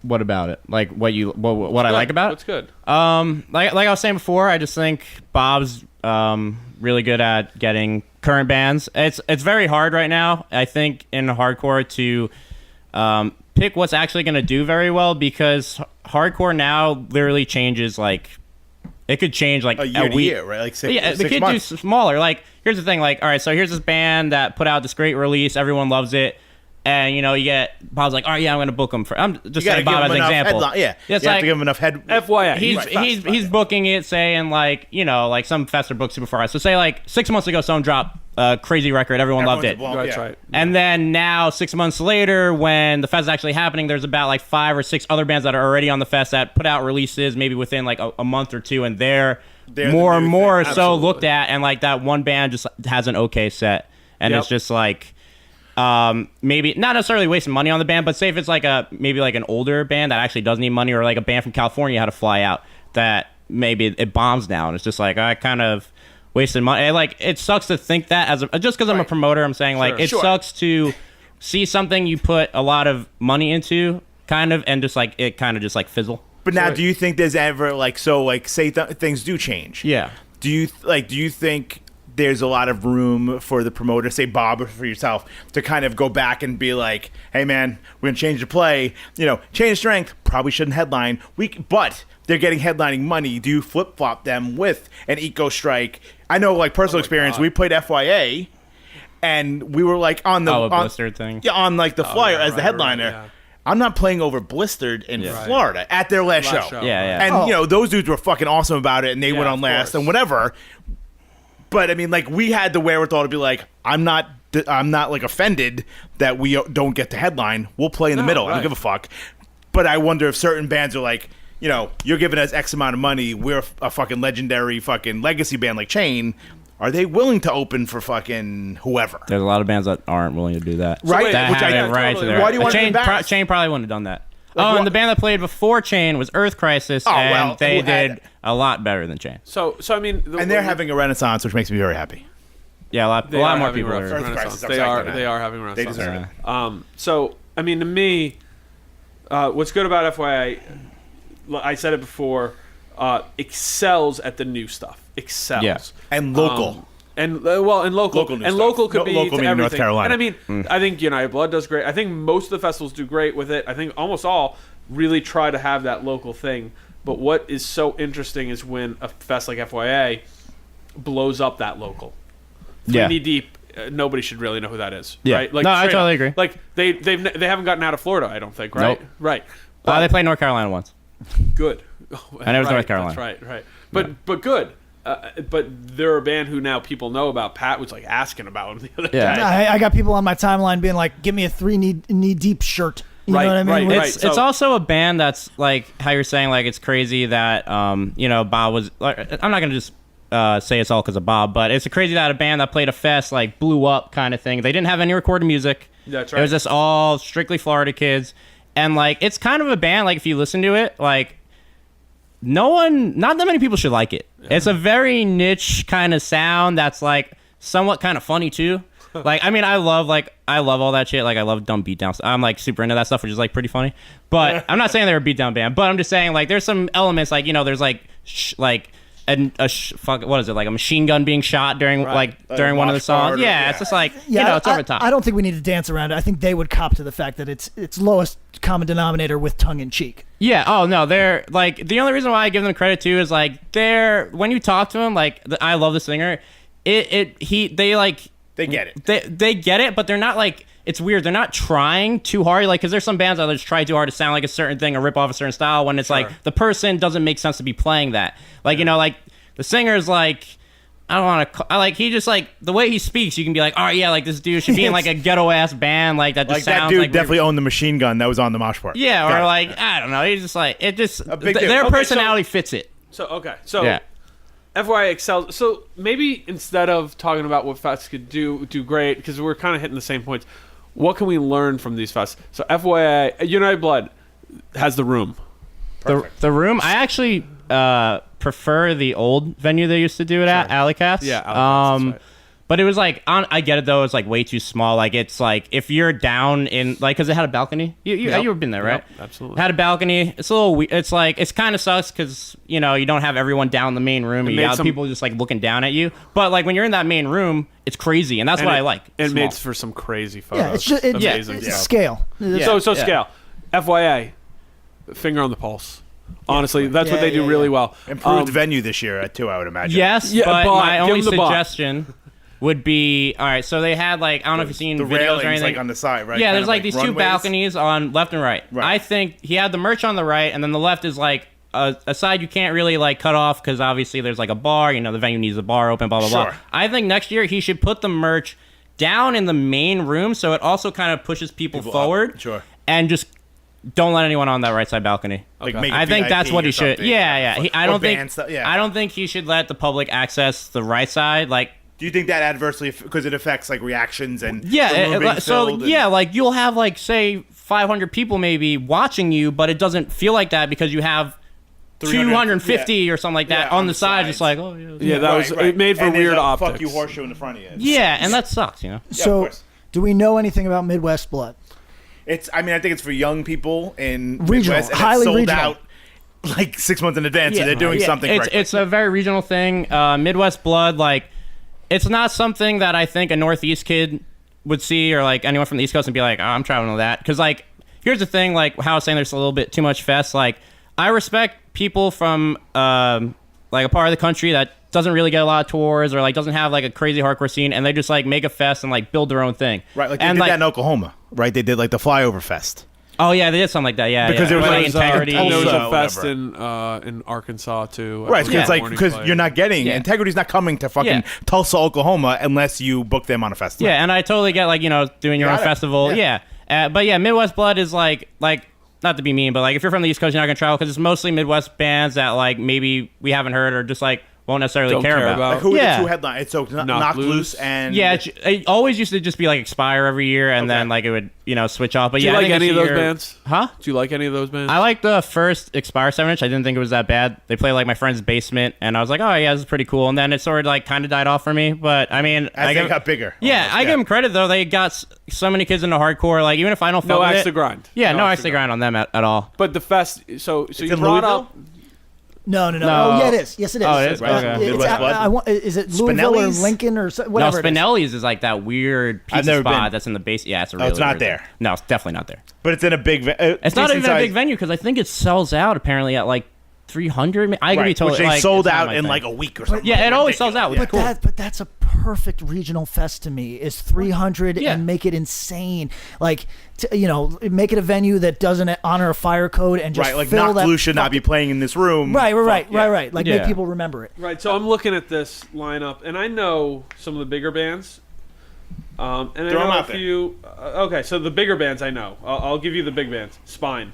Speaker 4: What about it? Like what I like about it?
Speaker 2: What's good?
Speaker 4: Like I was saying before, I just think Bob's really good at getting current bands. It's very hard right now, I think, in hardcore to pick what's actually going to do very well, because hardcore now literally changes. Like it could change like
Speaker 3: A year to
Speaker 4: week.
Speaker 3: year, right? Like six,
Speaker 4: Yeah,
Speaker 3: six
Speaker 4: they could
Speaker 3: months.
Speaker 4: do smaller. Like here's the thing. Like all right, so here's this band that put out this great release. Everyone loves it. And you get Bob's like, all right, yeah, I'm gonna book him for. I'm just
Speaker 3: You gotta
Speaker 4: saying Bob
Speaker 3: give
Speaker 4: as
Speaker 3: him
Speaker 4: an
Speaker 3: enough
Speaker 4: example.
Speaker 3: headline. Yeah,
Speaker 4: it's
Speaker 3: you have
Speaker 4: like
Speaker 3: to give him enough head.
Speaker 2: FYI.
Speaker 4: he's booking it, saying like like some fester book super far. So say like 6 months ago, someone dropped a crazy record, everyone loved it.
Speaker 3: Everyone's
Speaker 2: That's
Speaker 3: yeah.
Speaker 2: right.
Speaker 4: And then now 6 months later, when the fest is actually happening, there's about like 5 or 6 other bands that are already on the fest that put out releases maybe within like a month or two, and they're
Speaker 3: They're the
Speaker 4: more
Speaker 3: new
Speaker 4: and more
Speaker 3: thing.
Speaker 4: so
Speaker 2: Absolutely.
Speaker 4: looked at, and like that one band just has an okay set, and
Speaker 2: Yep.
Speaker 4: it's just like. Maybe not necessarily wasting money on the band, but say if it's like maybe like an older band that actually does need money, or like a band from California had to fly out that maybe it bombs now, and it's just like I kind of wasted money. Like it sucks to think that just because I'm a promoter, I'm saying like it sucks to see something you put a lot of money into kind of, and just like it kind of just like fizzle.
Speaker 3: But now, do you think there's ever say things do change?
Speaker 4: Yeah.
Speaker 3: Do you think there's a lot of room for the promoter, say Bob or for yourself, to kind of go back and be like, hey man, we're gonna change the play, change strength, probably shouldn't headline. But they're getting headlining money. Do you flip flop them with an Eco Strike? I know, like personal experience, we played FYA and we were like on the
Speaker 4: Blistered thing.
Speaker 3: Yeah, on like the flyer
Speaker 2: yeah,
Speaker 3: as the
Speaker 2: right,
Speaker 3: headliner.
Speaker 2: right, yeah.
Speaker 3: I'm not playing over Blistered in Florida at their last show.
Speaker 2: show.
Speaker 4: Yeah.
Speaker 3: And those dudes were fucking awesome about it, and they went on
Speaker 2: of
Speaker 3: last
Speaker 2: course.
Speaker 3: and whatever. But I mean, like, we had the wherewithal to be like, I'm not like offended that we don't get to headline. We'll play in the middle. I
Speaker 2: right.
Speaker 3: don't give a fuck. But I wonder if certain bands are like, you're giving us X amount of money. We're a fucking legendary fucking legacy band like Chain. Are they willing to open for fucking whoever?
Speaker 4: There's a lot of bands that aren't willing to do that.
Speaker 3: Right,
Speaker 4: That
Speaker 3: which
Speaker 4: have
Speaker 3: I-
Speaker 4: it right
Speaker 2: totally.
Speaker 4: to their.
Speaker 3: Why do you want to be
Speaker 4: Chain,
Speaker 3: embarrassed?
Speaker 4: Chain probably wouldn't have done that.
Speaker 3: Like,
Speaker 4: And the band that played before Chain was Earth Crisis,
Speaker 3: Oh,
Speaker 4: and
Speaker 3: well,
Speaker 4: they
Speaker 3: who had-
Speaker 4: did a lot better than Chain.
Speaker 2: So I mean,
Speaker 3: And they're having a renaissance, which makes me very happy.
Speaker 4: Yeah, a lot
Speaker 2: they
Speaker 4: more
Speaker 2: are having
Speaker 4: people
Speaker 2: a
Speaker 4: are.
Speaker 3: Earth
Speaker 2: renaissance.
Speaker 3: Crisis,
Speaker 2: They
Speaker 3: I'm psyched
Speaker 2: are
Speaker 3: on
Speaker 2: having a
Speaker 3: They
Speaker 2: renaissance.
Speaker 3: deserve it.
Speaker 2: So I mean, to me, what's good about FYI, I said it before, excels at the new stuff. Excels.
Speaker 4: Yeah.
Speaker 3: And local.
Speaker 2: And local
Speaker 3: Local new
Speaker 2: and
Speaker 3: stuff.
Speaker 2: local could
Speaker 3: No,
Speaker 2: be
Speaker 3: local
Speaker 2: to
Speaker 3: meaning North
Speaker 2: everything.
Speaker 3: Carolina.
Speaker 2: And I mean, I think United Blood does great. I think most of the festivals do great with it. I think almost all really try to have that local thing. But what is so interesting is when a fest like FYA blows up that local.
Speaker 4: Yeah.
Speaker 2: Knee deep. Nobody should really know who that is.
Speaker 4: Yeah.
Speaker 2: Right? Like,
Speaker 4: No, I
Speaker 2: straight
Speaker 4: totally
Speaker 2: up.
Speaker 4: agree.
Speaker 2: Like they haven't gotten out of Florida. I don't think. Right.
Speaker 4: Nope.
Speaker 2: Right.
Speaker 4: They played North Carolina once.
Speaker 2: Good.
Speaker 4: And it was North Carolina.
Speaker 2: That's right. But good. But they're a band who now people know about. Pat was like asking about them the other
Speaker 4: Yeah.
Speaker 2: day.
Speaker 1: I got people on my timeline being like, "Give me a 3 knee deep shirt." You
Speaker 2: Right,
Speaker 1: know what I mean?
Speaker 2: right,
Speaker 1: With-
Speaker 2: right.
Speaker 4: It's also a band that's like how you're saying, like it's crazy that Bob was. Like, I'm not gonna just say it's all because of Bob, but it's crazy that a band that played a fest like blew up kind of thing. They didn't have any recorded music.
Speaker 2: That's
Speaker 4: It
Speaker 2: right.
Speaker 4: was just all strictly Florida kids, and like it's kind of a band. Like if you listen to it, like not that many people should like it. It's a very niche kind of sound that's like somewhat kind of funny too. Like, I mean, I love all that shit. Like, I love dumb beatdowns. I'm like super into that stuff, which is like pretty funny. But I'm not saying they're a beatdown band. But I'm just saying like there's some elements like there's like what is it, like a machine gun being shot during during one of the songs. Yeah, it's just like it's over the top.
Speaker 1: I don't think we need to dance around it. I think they would cop to the fact that it's lowest common denominator with tongue in cheek.
Speaker 4: Yeah. Oh no, they're like the only reason why I give them credit too is like when you talk to them, like I love the singer. They get it. They get it, but they're not like, it's weird. They're not trying too hard. Like, because there's some bands that just try too hard to sound like a certain thing or rip off a certain style when it's like the person doesn't make sense to be playing that. Like, like the singer's like, I don't want to, like, he just like, the way he speaks, you can be like, all right, yeah, like this dude should be in like a ghetto ass band. Like, that just
Speaker 3: like
Speaker 4: sounds
Speaker 3: that dude
Speaker 4: like
Speaker 3: definitely owned the machine gun that was on the mosh part.
Speaker 4: Yeah, or like, I don't know. He's just like, it just, their personality fits it.
Speaker 2: So, FYI excels. So maybe instead of talking about what fests could do great, because we're kind of hitting the same points, what can we learn from these fests? So FYI, United Blood has the room.
Speaker 4: The room, I actually prefer the old venue they used to do it at, Alleycats.
Speaker 2: Yeah, Alleycats, that's right.
Speaker 4: But it was like, I get it though, it's like way too small. Like, it's like, if you're down in, like, because it had a balcony. You've been there, right?
Speaker 2: Yep, absolutely.
Speaker 4: Had a balcony. It's a little weird. It's like, it's kind of sucks because, you don't have everyone down in the main room. And you have people just like looking down at you. But like, when you're in that main room, it's crazy. And that's what I like.
Speaker 2: It made for some crazy photos.
Speaker 1: Yeah, it's just,
Speaker 2: amazing
Speaker 1: it's
Speaker 2: stuff.
Speaker 1: scale.
Speaker 2: Scale. FYI, finger on the pulse. Honestly, that's what they do really well.
Speaker 3: Improved venue this year, too, I would imagine.
Speaker 4: Yes, but my only suggestion would be, all right, so they had like, I don't know if you've seen
Speaker 3: the
Speaker 4: videos
Speaker 3: railings,
Speaker 4: or anything.
Speaker 3: like on the side, right?
Speaker 4: Yeah,
Speaker 3: kind
Speaker 4: there's like these
Speaker 3: runways.
Speaker 4: two balconies on left and right. I think he had the merch on the right, and then the left is like a side you can't really like cut off because obviously there's like a bar, the venue needs a bar open, blah, blah, blah. I think next year he should put the merch down in the main room so it also kind of pushes people forward.
Speaker 3: Sure.
Speaker 4: And just don't let anyone on that right side balcony.
Speaker 3: Like make
Speaker 4: I think that's what he should. Yeah. I don't think he should let the public access the right side. Like,
Speaker 3: do you think that adversely, because it affects like reactions and
Speaker 4: like you'll have like say 500 people maybe watching you, but it doesn't feel like that because you have 250 or something like that on the side, just like
Speaker 2: it made for weird optics.
Speaker 3: Fuck you horseshoe in the front of you.
Speaker 4: Yeah, and that sucks,
Speaker 1: So, do we know anything about Midwest Blood?
Speaker 3: I think it's for young people in
Speaker 1: regional,
Speaker 3: Midwest, and
Speaker 1: highly
Speaker 3: it's sold
Speaker 1: regional.
Speaker 3: out like 6 months in advance, so they're doing something correctly.
Speaker 4: It's a very regional thing. Midwest Blood, like, it's not something that I think a Northeast kid would see or like anyone from the East Coast and be like, oh, I'm traveling to that. Because like, here's the thing, like how I was saying there's a little bit too much fest. Like, I respect people from like a part of the country that doesn't really get a lot of tours or like doesn't have like a crazy hardcore scene, and they just like make a fest and like build their own thing.
Speaker 3: Right, like they did that in Oklahoma, right? They did like the Flyover Fest.
Speaker 4: Oh yeah, they did something like that. Yeah,
Speaker 3: because there was
Speaker 4: like
Speaker 3: integrity.
Speaker 2: There was a
Speaker 3: fest
Speaker 2: fest in Arkansas too.
Speaker 3: Right, because because you're not getting Integrity's not coming to fucking Tulsa, Oklahoma, unless you book them on a festival.
Speaker 4: Yeah, and I totally get like doing your own festival. Yeah, but yeah, Midwest Blood is like not to be mean, but like if you're from the East Coast, you're not gonna travel because it's mostly Midwest bands that like maybe we haven't heard or just like won't necessarily care about.
Speaker 3: Like, who are the two headlines? So Knocked Loose and
Speaker 4: it always used to just be like Expire every year, and then like it would switch off. But
Speaker 2: do you like any of those bands?
Speaker 4: Huh?
Speaker 2: Do you like any of those bands?
Speaker 4: I like the first Expire 7-inch. I didn't think it was that bad. They play like my friend's basement, and I was like, oh yeah, this is pretty cool. And then it sort of like kind of died off for me. But I mean,
Speaker 3: they got bigger.
Speaker 4: Yeah, I give them credit though. They got so many kids into hardcore. Like even if I don't fuck
Speaker 2: no
Speaker 4: with
Speaker 2: axe to grind.
Speaker 4: Yeah, no axe to grind on them at all.
Speaker 2: But the fest. So you brought up.
Speaker 1: No. Oh, yeah, it is. Yes, it is.
Speaker 4: Oh, it is? Okay.
Speaker 1: Is it Louisville or Lincoln or whatever?
Speaker 4: No, Spinelli's is like that weird pizza spot that's in the base. Yeah, it's a really
Speaker 3: it's not
Speaker 4: weird
Speaker 3: there.
Speaker 4: Thing. No, it's definitely not there.
Speaker 3: But it's in a big
Speaker 4: it's not even a big venue because I think it sells out apparently at like 300. I could be told
Speaker 3: which they
Speaker 4: like,
Speaker 3: sold out in like a week or something.
Speaker 4: Yeah, it always sells out.
Speaker 1: But that's a perfect regional fest to me. Is 300 and make it insane. Like make it a venue that doesn't honor a fire code and just
Speaker 3: like
Speaker 1: fill
Speaker 3: Knocked Loose should not be playing in this room.
Speaker 1: Right. Like make people remember it.
Speaker 2: Right. So I'm looking at this lineup, and I know some of the bigger bands. And I know a few. Okay, so the bigger bands I know. I'll give you the big bands. Spine.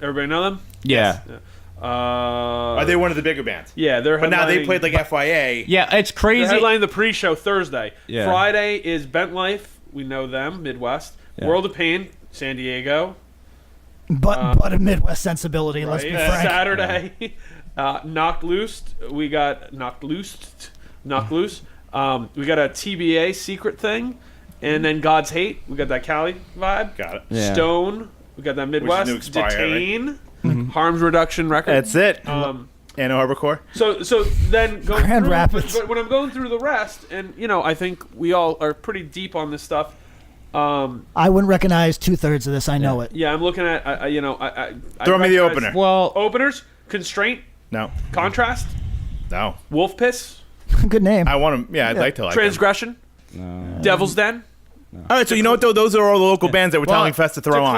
Speaker 2: Everybody know them?
Speaker 4: Yeah.
Speaker 2: Yes.
Speaker 3: Are they one of the bigger bands?
Speaker 2: Yeah, they're.
Speaker 3: But now they played like FYA.
Speaker 4: Yeah, it's crazy.
Speaker 2: They're headlining the pre-show Thursday.
Speaker 4: Yeah.
Speaker 2: Friday is Bent Life. We know them. Midwest. Yeah. World of Pain. San Diego.
Speaker 1: But a Midwest sensibility. Right. Let's be frank.
Speaker 2: Saturday. Knocked Loose. We got Knocked Loose. We got a TBA secret thing. And then God's Hate, we got that Cali vibe.
Speaker 3: Got it.
Speaker 4: Yeah.
Speaker 2: Stone, we got that Midwest.
Speaker 3: new expire,
Speaker 2: Detain, Harms Reduction record.
Speaker 3: That's it. Ann Arbor Core.
Speaker 2: So then going
Speaker 1: Grand
Speaker 2: through,
Speaker 1: Rapids.
Speaker 2: But when I'm going through the rest, and I think we all are pretty deep on this stuff.
Speaker 1: I wouldn't recognize 2/3 of this. I know it.
Speaker 2: Yeah, I'm looking at
Speaker 3: Throw me the
Speaker 2: recognize
Speaker 3: opener.
Speaker 4: Well,
Speaker 2: Openers, Constraint,
Speaker 3: No.
Speaker 2: Contrast,
Speaker 3: No.
Speaker 2: Wolf Piss,
Speaker 1: Good name.
Speaker 3: I want to. Yeah, I'd like to like them.
Speaker 2: Transgression, Devil's Den,
Speaker 3: All right, so you know what though? Those are all the local bands that we're telling Fest to throw on.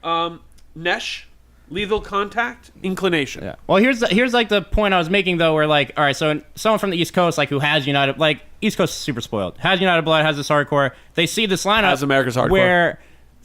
Speaker 2: Decline, Nesh, Lethal Contact, Inclination.
Speaker 4: yeah. Well, here's like the point I was making though, where like, all right, so someone from the East Coast, like who has United, like East Coast is super spoiled, has United Blood, has this hardcore. They see this lineup,
Speaker 2: Has America's Hardcore.
Speaker 4: where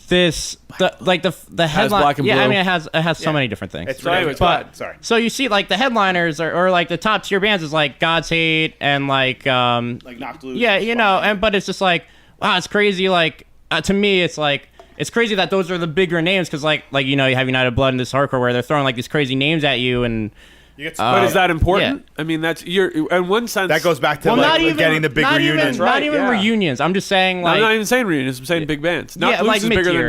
Speaker 4: the headline,
Speaker 2: Black and
Speaker 4: yeah, I
Speaker 2: Blue.
Speaker 4: mean it has so many different things.
Speaker 3: It's
Speaker 2: So anyways,
Speaker 3: really
Speaker 2: go ahead.
Speaker 3: Sorry.
Speaker 4: So you see, like the headliners or like the top tier bands is like God's Hate and like
Speaker 3: Like Knocked Loose.
Speaker 4: yeah, but it's just like wow, it's crazy. Like to me, it's like it's crazy that those are the bigger names because like you have United Blood and this hardcore where they're throwing like these crazy names at you and.
Speaker 3: You get
Speaker 2: But is that important?
Speaker 4: yeah.
Speaker 2: I mean, that's in one sense.
Speaker 3: that goes back to
Speaker 4: Well,
Speaker 3: like
Speaker 4: not even
Speaker 3: getting the big
Speaker 4: not
Speaker 3: reunion.
Speaker 4: Even, not even
Speaker 2: yeah.
Speaker 4: reunions. I'm just saying like
Speaker 2: I'm not even saying reunions. I'm saying big bands. Knock
Speaker 4: Yeah,
Speaker 2: Loose
Speaker 4: like
Speaker 2: is bigger
Speaker 4: mid-tier,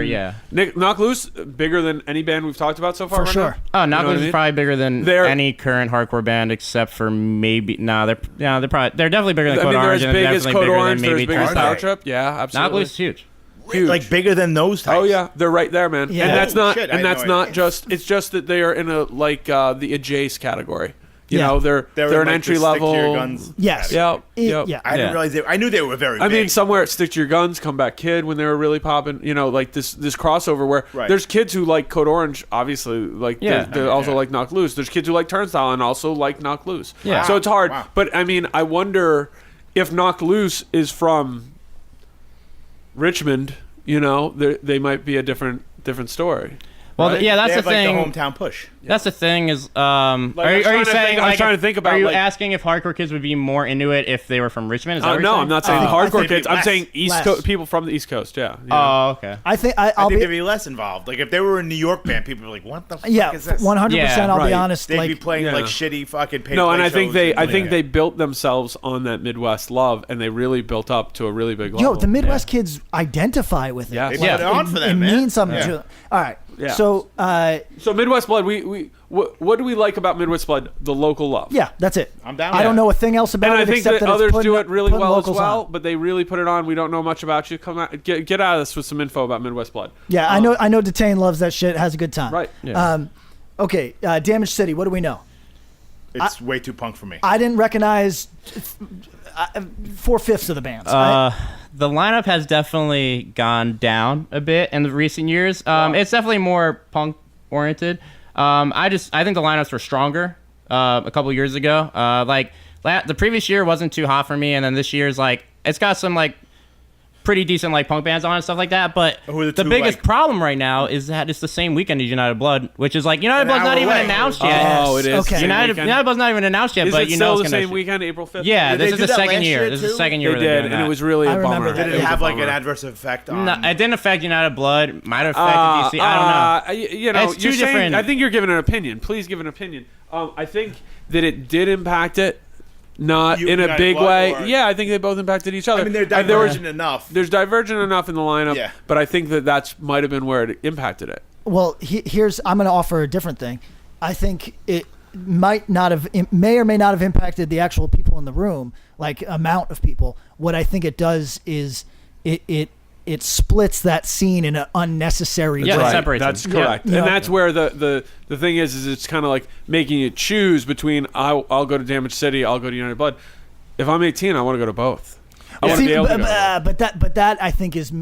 Speaker 2: than
Speaker 4: yeah.
Speaker 2: Knock Loose bigger than any band we've talked about so far.
Speaker 1: For
Speaker 2: right
Speaker 1: sure.
Speaker 2: now?
Speaker 4: Oh, Knock
Speaker 2: You know what
Speaker 4: Loose
Speaker 2: I
Speaker 4: is
Speaker 2: mean?
Speaker 4: probably bigger than
Speaker 2: They're-
Speaker 4: any current hardcore band except for maybe they're definitely bigger than
Speaker 2: I
Speaker 4: Code
Speaker 2: mean, they're
Speaker 4: Orange
Speaker 2: as
Speaker 4: and
Speaker 2: big
Speaker 4: they're
Speaker 2: as
Speaker 4: definitely
Speaker 2: Code
Speaker 4: bigger
Speaker 2: Orange.
Speaker 4: than
Speaker 2: They're as
Speaker 4: maybe
Speaker 2: big as
Speaker 3: Turnstile.
Speaker 2: Power
Speaker 3: Are
Speaker 2: Trip. Yeah,
Speaker 4: Knock
Speaker 2: absolutely.
Speaker 4: Loose is huge.
Speaker 2: Huge.
Speaker 3: Like bigger than those types.
Speaker 2: Oh yeah, they're right there, man.
Speaker 1: Yeah.
Speaker 2: And that's
Speaker 3: Holy
Speaker 2: not,
Speaker 3: shit, I
Speaker 2: and
Speaker 3: had
Speaker 2: that's
Speaker 3: no
Speaker 2: not
Speaker 3: idea.
Speaker 2: just. It's just that they are in a like the Adjace category. You
Speaker 1: Yeah.
Speaker 2: know, they're
Speaker 3: in,
Speaker 2: an
Speaker 3: like, the
Speaker 2: entry
Speaker 3: stick
Speaker 2: level.
Speaker 3: to your guns.
Speaker 1: Yes.
Speaker 2: Yep.
Speaker 1: Yeah.
Speaker 2: Yep.
Speaker 3: I didn't
Speaker 4: Yeah.
Speaker 3: realize I knew they were very.
Speaker 2: I
Speaker 3: big.
Speaker 2: mean, somewhere at Stick to Your Guns, Comeback Kid, when they were really popping, like this crossover where
Speaker 3: Right.
Speaker 2: there's kids who like Code Orange, obviously, like
Speaker 4: Yeah.
Speaker 2: they also like Knock Loose. There's kids who like Turnstile and also like Knock Loose.
Speaker 4: Yeah.
Speaker 2: So it's hard.
Speaker 3: Wow.
Speaker 2: But I mean, I wonder if Knock Loose is from Richmond. They might be a different story.
Speaker 4: Well,
Speaker 2: right?
Speaker 4: yeah,
Speaker 3: they
Speaker 4: that's the
Speaker 3: have, like,
Speaker 4: thing.
Speaker 3: the hometown push.
Speaker 4: That's the thing is, are
Speaker 2: I'm
Speaker 4: you
Speaker 2: trying to
Speaker 4: saying
Speaker 2: think- I'm
Speaker 4: like,
Speaker 2: trying to think about,
Speaker 4: are you
Speaker 2: like-
Speaker 4: asking if hardcore kids would be more into it if they were from Richmond? Is that what you're
Speaker 2: No,
Speaker 4: saying?
Speaker 2: I'm not saying
Speaker 1: I
Speaker 2: hardcore
Speaker 3: think
Speaker 2: kids. I'm
Speaker 3: less.
Speaker 2: saying East
Speaker 1: Less.
Speaker 2: Coast people from the East Coast. Yeah.
Speaker 4: Oh, okay.
Speaker 1: I think
Speaker 3: I
Speaker 1: I'll
Speaker 3: think
Speaker 1: be.
Speaker 3: they'd be less involved. Like if they were a New York band, people would be like, "What the fuck
Speaker 1: Yeah,
Speaker 3: is this?"
Speaker 1: 100%.
Speaker 4: Yeah,
Speaker 1: I'll be
Speaker 2: right.
Speaker 1: honest.
Speaker 3: They'd
Speaker 1: Like
Speaker 3: be playing
Speaker 2: Yeah.
Speaker 3: like shitty fucking. Pay
Speaker 2: No, and
Speaker 3: play
Speaker 2: I think
Speaker 3: shows
Speaker 2: they,
Speaker 3: and,
Speaker 2: I
Speaker 3: like,
Speaker 2: think they built themselves on that Midwest love, and they really built up to a really big level.
Speaker 1: the Midwest kids identify with it.
Speaker 2: Yeah.
Speaker 3: They
Speaker 2: Yeah.
Speaker 3: put it on for them,
Speaker 1: it
Speaker 3: man.
Speaker 1: means something
Speaker 3: Yeah.
Speaker 1: to them. All right.
Speaker 2: Yeah.
Speaker 1: So,
Speaker 2: So Midwest Blood, what do we like about Midwest Blood? The local love.
Speaker 1: yeah, that's it.
Speaker 3: I'm down
Speaker 1: I
Speaker 3: with
Speaker 1: don't
Speaker 3: that.
Speaker 1: know a thing else about
Speaker 2: And I
Speaker 1: it
Speaker 2: think
Speaker 1: except
Speaker 2: that
Speaker 1: that
Speaker 2: others
Speaker 1: it's putting,
Speaker 2: do it really
Speaker 1: putting
Speaker 2: well as
Speaker 1: locals
Speaker 2: well,
Speaker 1: on.
Speaker 2: but they really put it on. We don't know much about you. Come out, get at us with some info about Midwest Blood.
Speaker 1: Yeah, I know. Detain loves that shit. Has a good time.
Speaker 2: Right.
Speaker 4: Yeah.
Speaker 1: Okay. Damage City. What do we know?
Speaker 3: It's way too punk for me.
Speaker 1: I didn't recognize 4/5 of the bands.
Speaker 4: The lineup has definitely gone down a bit in the recent years. It's definitely more punk oriented. I think the lineups were stronger a couple years ago. The previous year wasn't too hot for me, and then this year's like it's got some like pretty decent like punk bands on and stuff like that. But
Speaker 3: Who are the
Speaker 4: the
Speaker 3: two,
Speaker 4: biggest
Speaker 3: like-
Speaker 4: problem right now is that it's the same weekend as United Blood, which is like United Blood's
Speaker 3: hour
Speaker 4: not even
Speaker 3: away.
Speaker 4: announced yet.
Speaker 2: Oh, it is.
Speaker 1: Okay.
Speaker 2: Same
Speaker 4: United
Speaker 2: weekend.
Speaker 4: Blood's not even announced yet,
Speaker 2: Is
Speaker 4: but
Speaker 2: it
Speaker 4: you
Speaker 2: still
Speaker 4: know
Speaker 2: the
Speaker 4: it's gonna
Speaker 2: same weekend, April 5th?
Speaker 4: Yeah,
Speaker 3: Did
Speaker 4: this
Speaker 3: they
Speaker 4: is
Speaker 3: do
Speaker 4: the
Speaker 3: that
Speaker 4: second
Speaker 3: last
Speaker 4: year.
Speaker 3: year,
Speaker 4: This is the
Speaker 3: too?
Speaker 4: second year
Speaker 2: They
Speaker 4: they're
Speaker 2: did,
Speaker 4: doing
Speaker 2: and
Speaker 4: that.
Speaker 2: it was really
Speaker 1: I
Speaker 2: a bummer.
Speaker 1: remember that.
Speaker 3: Did
Speaker 1: It
Speaker 3: it have
Speaker 2: was a
Speaker 3: like an
Speaker 2: bummer.
Speaker 3: adverse effect on?
Speaker 4: No, it didn't affect United Blood. Might have affected DC. I don't know. It's
Speaker 2: You're
Speaker 4: two
Speaker 2: saying,
Speaker 4: different-
Speaker 2: I think you're giving an opinion. Please give an opinion. I think that it did impact it, not in a
Speaker 3: United
Speaker 2: big
Speaker 3: Blood,
Speaker 2: way.
Speaker 3: or-
Speaker 2: Yeah, I think they both impacted each other.
Speaker 3: I mean, they're
Speaker 2: And there was-
Speaker 3: divergent enough.
Speaker 2: There's divergent enough in the lineup,
Speaker 3: Yeah.
Speaker 2: but I think that might have been where it impacted it.
Speaker 1: Well, here's I'm going to offer a different thing. I think it may or may not have impacted the actual people in the room, like amount of people. What I think it does is it splits that scene in an unnecessary
Speaker 4: Yeah,
Speaker 1: way.
Speaker 4: it separates
Speaker 2: That's
Speaker 4: them.
Speaker 2: correct,
Speaker 1: Yeah.
Speaker 2: and that's where the thing is it's kind of like making you choose between I'll go to Damage City, I'll go to United Blood. If I'm 18, I want to go to both. I want to
Speaker 1: See,
Speaker 2: be able to go.
Speaker 1: but that I think is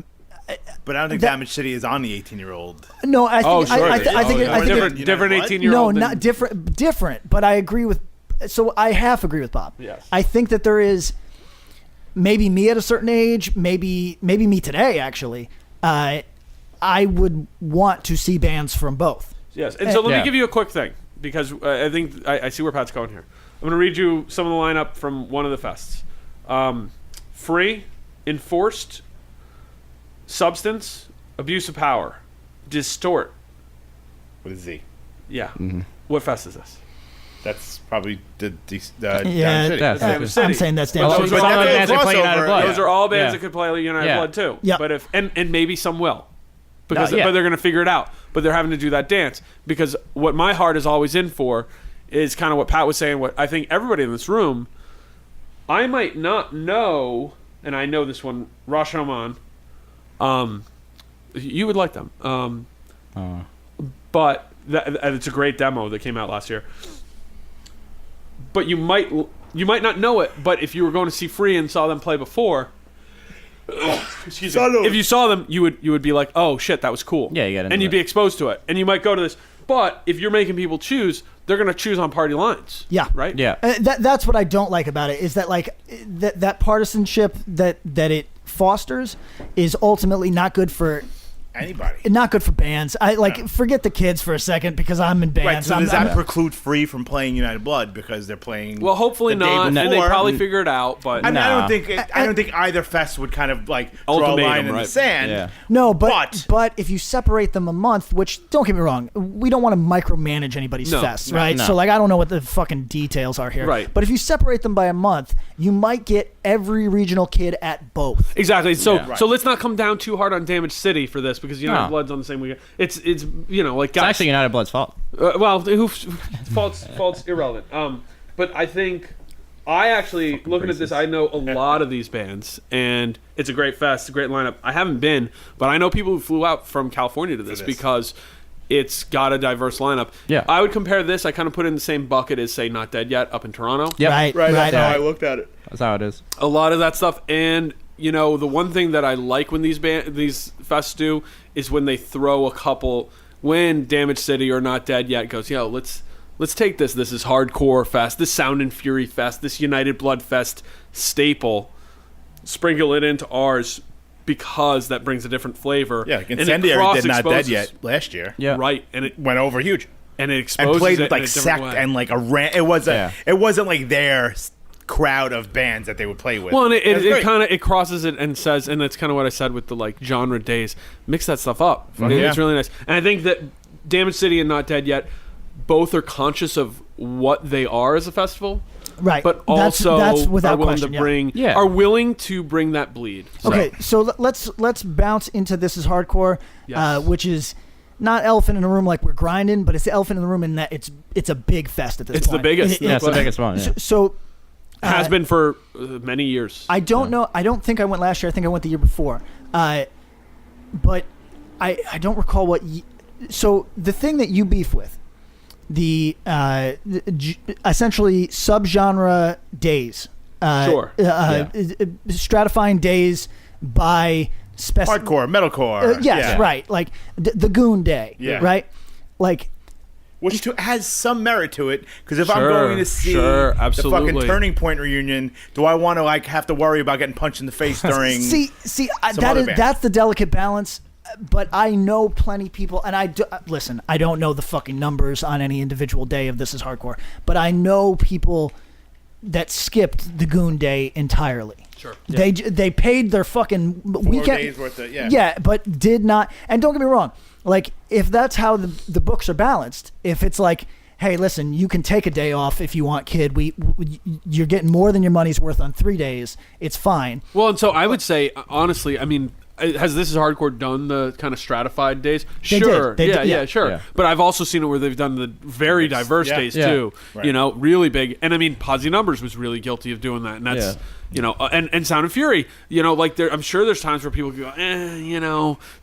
Speaker 3: But I don't think
Speaker 1: That-
Speaker 3: Damage City is on the 18-year-old.
Speaker 1: no. I think
Speaker 2: Oh, sure.
Speaker 1: I think
Speaker 3: Oh, yeah.
Speaker 1: I think
Speaker 2: different,
Speaker 3: it-
Speaker 2: different
Speaker 3: United
Speaker 2: 18-year-old.
Speaker 1: no, not different. But I agree with. So I half agree with Bob.
Speaker 2: Yes.
Speaker 1: I think that there is maybe me at a certain age, maybe me today actually. I would want to see bands from both.
Speaker 2: Yes, and so let me
Speaker 4: Yeah.
Speaker 2: give you a quick thing because I think I see where Pat's going here. I'm going to read you some of the lineup from one of the fests: Free, Enforced, Substance, Abuse of Power, Distort.
Speaker 3: With a Z.
Speaker 2: Yeah. What fest is this?
Speaker 3: That's probably the
Speaker 1: Yeah,
Speaker 3: Diamond City.
Speaker 4: that's
Speaker 2: Damage City.
Speaker 1: I'm saying that's
Speaker 2: But
Speaker 1: damage.
Speaker 2: those
Speaker 4: Some
Speaker 2: are
Speaker 4: of
Speaker 2: all
Speaker 4: the
Speaker 2: bands
Speaker 4: bands that play
Speaker 3: crossover.
Speaker 4: United Blood.
Speaker 2: Those are all bands
Speaker 4: Yeah.
Speaker 2: that could play United
Speaker 4: Yeah.
Speaker 2: Blood too.
Speaker 1: Yep.
Speaker 2: But and maybe some will, because
Speaker 4: Yeah.
Speaker 2: but they're going to figure it out. But they're having to do that dance because what my heart is always in for is kind of what Pat was saying. What I think everybody in this room, I might not know, and I know this one, Rashomon. You would like them, but it's a great demo that came out last year. But you might not know it. But if you were going to see Free and saw them play before, excuse me, if you saw them, you would be like, oh shit, that was cool.
Speaker 4: Yeah, you get into
Speaker 2: and you'd
Speaker 4: it.
Speaker 2: be exposed to it, and you might go to this. But if you're making people choose, they're going to choose on party lines.
Speaker 1: Yeah.
Speaker 2: Right.
Speaker 4: Yeah.
Speaker 1: That's what I don't like about it is that like that partisanship that it fosters is ultimately not good for
Speaker 3: Anybody.
Speaker 1: not good for bands. I like forget the kids for a second because I'm in bands.
Speaker 3: Right, so does
Speaker 1: I'm-
Speaker 3: that preclude Free from playing United Blood because they're playing?
Speaker 2: Well, hopefully
Speaker 3: the day
Speaker 2: not. And they
Speaker 3: before?
Speaker 2: probably figure it out. But
Speaker 3: I mean, I
Speaker 4: Nah.
Speaker 3: don't think either fest would kind of like draw a
Speaker 2: Ultimatum,
Speaker 3: line in the
Speaker 2: right.
Speaker 3: sand.
Speaker 4: Yeah.
Speaker 1: No, but if you separate them a month, which don't get me wrong, we don't want to micromanage anybody's
Speaker 2: No,
Speaker 1: fest,
Speaker 2: no,
Speaker 1: right?
Speaker 4: no.
Speaker 1: So like I don't know what the fucking details are here.
Speaker 2: Right.
Speaker 1: But if you separate them by a month, you might get every regional kid at both.
Speaker 2: exactly. So
Speaker 4: Yeah.
Speaker 2: so let's not come down too hard on Damage City for this because United
Speaker 4: No.
Speaker 2: Blood's on the same weekend. It's like
Speaker 4: It's
Speaker 2: guys.
Speaker 4: actually United Blood's fault.
Speaker 2: Well, fault's irrelevant. But I think I actually looking at this, I know a lot of these bands, and it's a great fest, a great lineup. I haven't been, but I know people who flew out from California to this because it's got a diverse lineup.
Speaker 4: Yeah.
Speaker 2: I would compare this. I kind of put it in the same bucket as say Not Dead Yet up in Toronto.
Speaker 4: Yep.
Speaker 1: Right.
Speaker 3: That's how I
Speaker 1: right.
Speaker 3: looked at it.
Speaker 4: That's how it is.
Speaker 2: A lot of that stuff, and the one thing that I like when these fests do is when they throw a couple. When Damage City or Not Dead Yet goes, let's take this. This is hardcore fest. This Sound and Fury fest. This United Blood fest staple. Sprinkle it into ours because that brings a different flavor.
Speaker 3: Yeah, like
Speaker 2: And it
Speaker 3: Incendiary did Not Dead
Speaker 2: cross-exposes-
Speaker 3: Yet last year.
Speaker 4: Yeah.
Speaker 2: Right, and it
Speaker 3: Went over huge.
Speaker 2: exposes
Speaker 3: And played
Speaker 2: it
Speaker 3: with like
Speaker 2: in a different
Speaker 3: sect
Speaker 2: way.
Speaker 3: and like a rant. It wasn't like their crowd of bands that they would play with.
Speaker 2: Well, and
Speaker 3: was
Speaker 2: it
Speaker 3: great.
Speaker 2: kind of it crosses it and says, and that's kind of what I said with the like genre days. Mix that stuff up.
Speaker 3: Yeah.
Speaker 2: It's really nice, and I think that Damage City and Not Dead Yet both are conscious of what they are as a festival,
Speaker 1: Right.
Speaker 2: but
Speaker 1: That's
Speaker 2: also
Speaker 1: without
Speaker 2: are willing
Speaker 1: question,
Speaker 2: to bring
Speaker 4: Yeah.
Speaker 2: are willing to bring that bleed. So,
Speaker 1: Okay, so let's bounce into This Is Hardcore,
Speaker 2: Yes.
Speaker 1: which is not elephant in the room like we're grinding, but it's the elephant in the room in that it's a big fest at this
Speaker 2: It's
Speaker 1: point.
Speaker 2: the biggest.
Speaker 4: Yeah, it's the biggest one. Yeah.
Speaker 1: So
Speaker 2: has been for many years.
Speaker 1: I don't know. I don't think I went last year. I think I went the year before. But I don't recall what. So the thing that you beef with, essentially subgenre days.
Speaker 2: Sure.
Speaker 1: Stratifying days by
Speaker 3: hardcore, metalcore.
Speaker 1: yes,
Speaker 3: yeah.
Speaker 1: right. Like the Goon Day.
Speaker 3: Yeah.
Speaker 1: Right. Like.
Speaker 3: Which has some merit to it, because if I'm
Speaker 2: Sure,
Speaker 3: going to see
Speaker 2: sure,
Speaker 3: the
Speaker 2: absolutely.
Speaker 3: fucking Turning Point reunion, do I want to like have to worry about getting punched in the face during?
Speaker 1: See,
Speaker 3: other band.
Speaker 1: that's the delicate balance. But I know plenty people, and listen. I don't know the fucking numbers on any individual day of This Is Hardcore, but I know people that skipped the Goon Day entirely.
Speaker 2: Sure.
Speaker 1: They paid their fucking
Speaker 3: 4
Speaker 1: weekend.
Speaker 3: days worth of
Speaker 1: Yeah, but did not. And don't get me wrong. Like, if that's how the books are balanced, if it's like, hey, listen, you can take a day off if you want, kid. You're getting more than your money's worth on 3 days. It's fine.
Speaker 2: Well, and so I would say, honestly, I mean, has This Is Hardcore done the kind of stratified days?
Speaker 1: They
Speaker 2: Sure.
Speaker 1: did. They did, yeah.
Speaker 2: Sure.
Speaker 4: Yeah.
Speaker 2: But I've also seen it where they've done the very diverse
Speaker 3: Yeah.
Speaker 2: days,
Speaker 4: Yeah.
Speaker 2: too.
Speaker 3: Right.
Speaker 2: Really big. And I mean, Posse Numbers was really guilty of doing that. And that's, and Sound and Fury, like, I'm sure there's times where people go,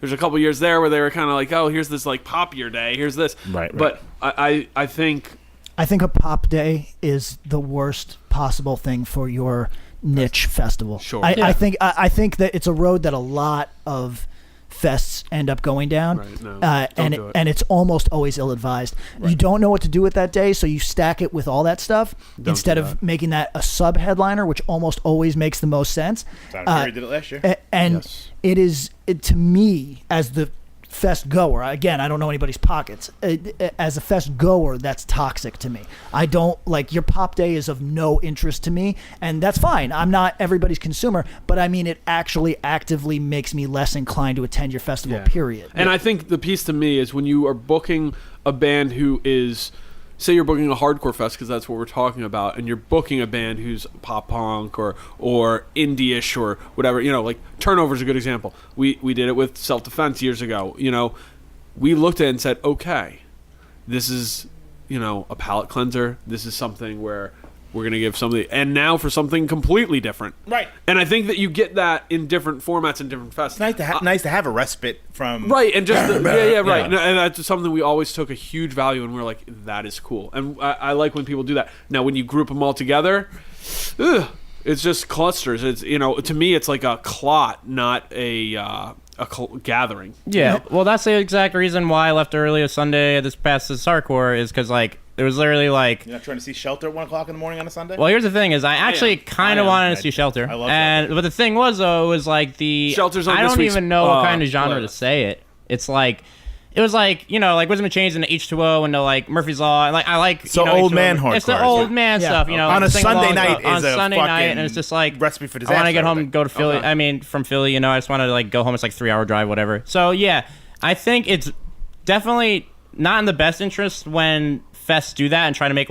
Speaker 2: there's a couple years there where they were kind of like, oh, here's this, like, poppier day. Here's this.
Speaker 3: Right.
Speaker 2: But I think...
Speaker 1: I think a pop day is the worst possible thing for your niche festival.
Speaker 2: Sure.
Speaker 1: I think that it's a road that a lot of fests end up going down,
Speaker 2: Right, no,
Speaker 1: and
Speaker 2: don't do it.
Speaker 1: and it's almost always ill-advised. You don't know what to do with that day, so you stack it with all that stuff instead
Speaker 2: do
Speaker 1: of
Speaker 2: that.
Speaker 1: making that a sub headliner, which almost always makes the most sense.
Speaker 3: Sound and Fury did it last year.
Speaker 1: And
Speaker 2: Yes.
Speaker 1: it is to me as the fest goer. Again, I don't know anybody's pockets. As a fest goer, that's toxic to me. I don't like your pop day is of no interest to me, and that's fine. I'm not everybody's consumer, but I mean it actually actively makes me less inclined to attend your festival.
Speaker 2: Yeah.
Speaker 1: Period.
Speaker 2: And I think the piece to me is when you are booking a band who is say you're booking a hardcore fest because that's what we're talking about, and you're booking a band who's pop punk or indie-ish or whatever. Like Turnover's a good example. We did it with Self Defense years ago. We looked at it and said, okay, this is a palate cleanser. This is something where we're going to give somebody, and now for something completely different.
Speaker 3: Right.
Speaker 2: And I think that you get that in different formats and different fests.
Speaker 3: It's nice to have a respite from.
Speaker 2: Right, and just right. And that's something we always took a huge value, and we're like, that is cool. And I like when people do that. Now, when you group them all together, it's just clusters. It's to me, it's like a clot, not a gathering.
Speaker 4: Yeah. Well, that's the exact reason why I left early a Sunday this hardcore is because it was literally like.
Speaker 3: You're not trying to see Shelter at 1 o'clock in the morning on a Sunday?
Speaker 4: Well, here's the thing: is I actually kind of wanted to see Shelter.
Speaker 3: I love Shelter.
Speaker 4: But the thing was, though, it was like
Speaker 2: Shelter's on
Speaker 4: I
Speaker 2: this
Speaker 4: don't
Speaker 2: week's,
Speaker 4: even know what kind of genre
Speaker 2: playlist.
Speaker 4: to say it. It's like. It was like Wisdom and Chains and H2O and like Murphy's Law and I like
Speaker 3: So old
Speaker 4: H2O.
Speaker 3: man hardcore.
Speaker 4: It's the old man stuff,
Speaker 3: On a
Speaker 4: sing
Speaker 3: Sunday
Speaker 4: along
Speaker 3: night
Speaker 4: on
Speaker 3: is a
Speaker 4: Sunday night,
Speaker 3: fucking
Speaker 4: and it's just like
Speaker 3: recipe for disaster.
Speaker 4: I want to get home
Speaker 3: I
Speaker 4: and go to Philly.
Speaker 2: Okay.
Speaker 4: I mean, from Philly, I just want to go home. It's like 3-hour drive, whatever. So yeah, I think it's definitely not in the best interest when fests do that and try to make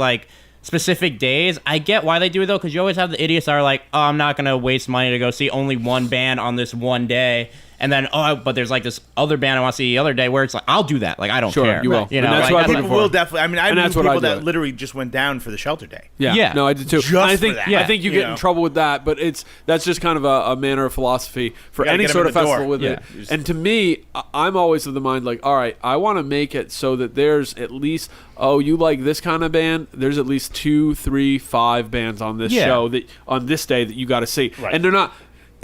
Speaker 4: specific days. I get why they do it though, because you always have the idiots that are like, oh, I'm not gonna waste money to go see only one band on this one day, and then but there's this other band I want to see the other day where it's like I'll do that. I don't
Speaker 2: Sure,
Speaker 4: care.
Speaker 2: you will.
Speaker 4: You know,
Speaker 2: And that's what I
Speaker 3: People will definitely. I mean, I knew
Speaker 2: that's what
Speaker 3: people
Speaker 2: I do
Speaker 3: that
Speaker 2: it.
Speaker 3: literally just went down for the Shelter day.
Speaker 4: Yeah.
Speaker 2: No, I did too.
Speaker 3: Just
Speaker 2: I
Speaker 3: for
Speaker 2: think
Speaker 3: that.
Speaker 2: I think you
Speaker 3: You
Speaker 2: get in
Speaker 3: know?
Speaker 2: trouble with that, but that's just kind of a manner of philosophy for
Speaker 3: gotta
Speaker 2: any
Speaker 3: get 'em
Speaker 2: sort
Speaker 3: in
Speaker 2: of
Speaker 3: the door.
Speaker 2: festival with
Speaker 4: Yeah.
Speaker 2: it. And to me, I'm always of the mind all right, I want to make it so that there's at least you like this kind of band. There's at least 2, 3, 5 bands on this show that on this day that you got to see,
Speaker 3: Right.
Speaker 2: and they're not.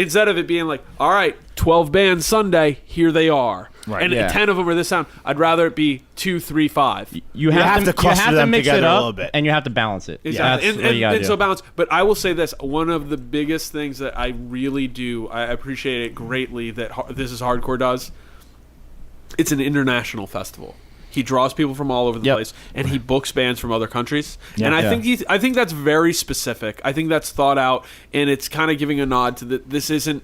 Speaker 2: Instead of it being all right, 12 bands Sunday, here they are.
Speaker 3: Right.
Speaker 2: And
Speaker 4: Yeah.
Speaker 2: 10 of them are this sound. I'd rather it be 2, 3, 5.
Speaker 4: You have to
Speaker 3: cluster them
Speaker 4: mix
Speaker 3: together
Speaker 4: it
Speaker 3: a
Speaker 4: up,
Speaker 3: little bit.
Speaker 4: and you have to balance it.
Speaker 2: Exactly.
Speaker 4: That's what you gotta
Speaker 2: And
Speaker 4: do.
Speaker 2: so balance. But I will say this: one of the biggest things that I really do, I appreciate it greatly that This Is Hardcore does. It's an international festival. He draws people from all over the place, and he books bands from other countries. And I think that's very specific. I think that's thought out, and it's kind of giving a nod to that. This isn't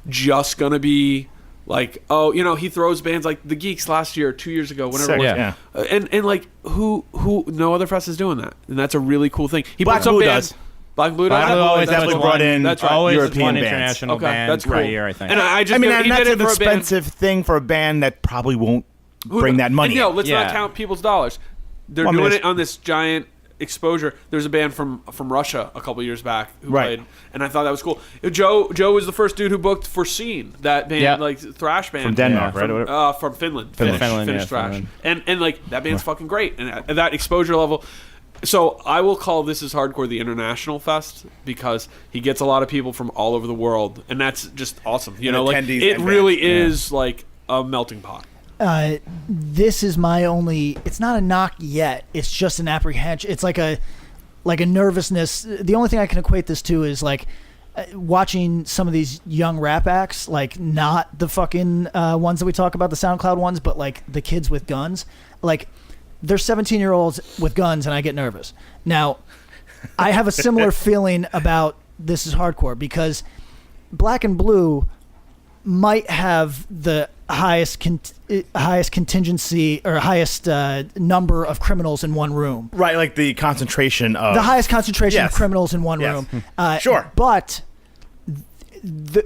Speaker 2: just gonna be he throws bands like the Geeks last year, 2 years ago, whenever
Speaker 3: Sick,
Speaker 2: it was.
Speaker 3: yeah.
Speaker 2: And who no other fest is doing that, and that's a really cool thing. He
Speaker 3: Black
Speaker 2: books some
Speaker 3: Blue
Speaker 2: bands.
Speaker 3: does.
Speaker 2: Black Blue
Speaker 4: Black
Speaker 2: does.
Speaker 4: Blue always
Speaker 3: definitely
Speaker 4: has
Speaker 3: brought
Speaker 4: one-
Speaker 3: in
Speaker 2: That's right.
Speaker 4: always
Speaker 3: European
Speaker 4: one
Speaker 3: bands.
Speaker 4: international
Speaker 2: Okay,
Speaker 4: band
Speaker 2: that's
Speaker 4: per
Speaker 2: cool.
Speaker 4: year, I think.
Speaker 2: And I just
Speaker 3: and
Speaker 2: he
Speaker 3: that's
Speaker 2: did
Speaker 3: an
Speaker 2: it for a band.
Speaker 3: expensive thing for a band that probably won't bring that money.
Speaker 2: And, let's not
Speaker 4: Yeah.
Speaker 2: count people's dollars. They're
Speaker 3: Well, I mean,
Speaker 2: doing
Speaker 3: it's-
Speaker 2: it on this giant exposure. There's a band from Russia a couple years back who
Speaker 3: Right.
Speaker 2: played, and I thought that was cool. Joe was the first dude who booked for Scene, that band, thrash band
Speaker 3: From Denmark, right?
Speaker 2: From Finland,
Speaker 4: Finland,
Speaker 2: Finnish
Speaker 4: yeah,
Speaker 2: thrash,
Speaker 4: Finland.
Speaker 2: and that band's fucking great, and that exposure level. So I will call This Is Hardcore the International Fest because he gets a lot of people from all over the world, and that's just awesome.
Speaker 3: attendees
Speaker 2: It
Speaker 3: and
Speaker 2: really
Speaker 3: bands.
Speaker 2: is like a melting pot.
Speaker 1: This is my only. It's not a knock yet. It's just an apprehension. It's like a nervousness. The only thing I can equate this to is watching some of these young rap acts, not the fucking ones that we talk about, the SoundCloud ones, but the kids with guns. They're 17-year-olds with guns, and I get nervous. Now, I have a similar feeling about This Is Hardcore because Black and Blue might have the highest contingency or highest number of criminals in one room.
Speaker 3: Right, like the concentration of
Speaker 1: The highest concentration of
Speaker 3: Yes.
Speaker 1: criminals in one
Speaker 3: Yes.
Speaker 1: room.
Speaker 3: Sure.
Speaker 1: But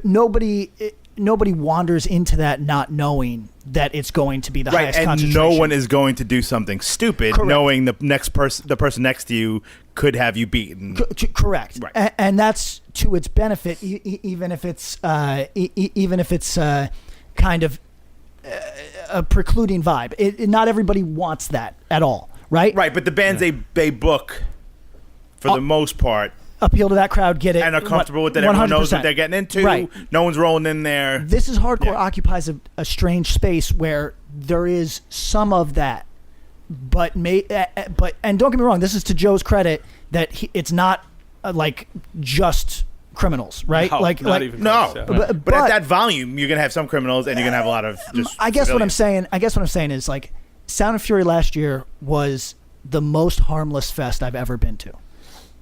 Speaker 1: nobody wanders into that not knowing that it's going to be the
Speaker 3: right,
Speaker 1: highest
Speaker 3: and
Speaker 1: concentration.
Speaker 3: no one is going to do something stupid,
Speaker 1: Correct.
Speaker 3: knowing the person next to you could have you beaten.
Speaker 1: Correct.
Speaker 3: Right.
Speaker 1: And that's to its benefit, even if it's kind of a precluding vibe. Not everybody wants that at all, right?
Speaker 3: Right, but the bands they book, for the most part,
Speaker 1: Appeal to that crowd, get it,
Speaker 3: and are comfortable with it. Everyone knows what
Speaker 1: 100%.
Speaker 3: they're getting into.
Speaker 1: Right.
Speaker 3: No one's rolling in there.
Speaker 1: This Is Hardcore
Speaker 3: Yeah.
Speaker 1: occupies a strange space where there is some of that, but and don't get me wrong, this is to Joe's credit that it's not just criminals, right?
Speaker 2: No, not even
Speaker 3: No,
Speaker 2: close, yeah.
Speaker 3: but at that volume, you're gonna have some criminals, and you're gonna have a lot of just.
Speaker 1: I guess what I'm
Speaker 3: civilians.
Speaker 1: saying is Sound and Fury last year was the most harmless fest I've ever been to.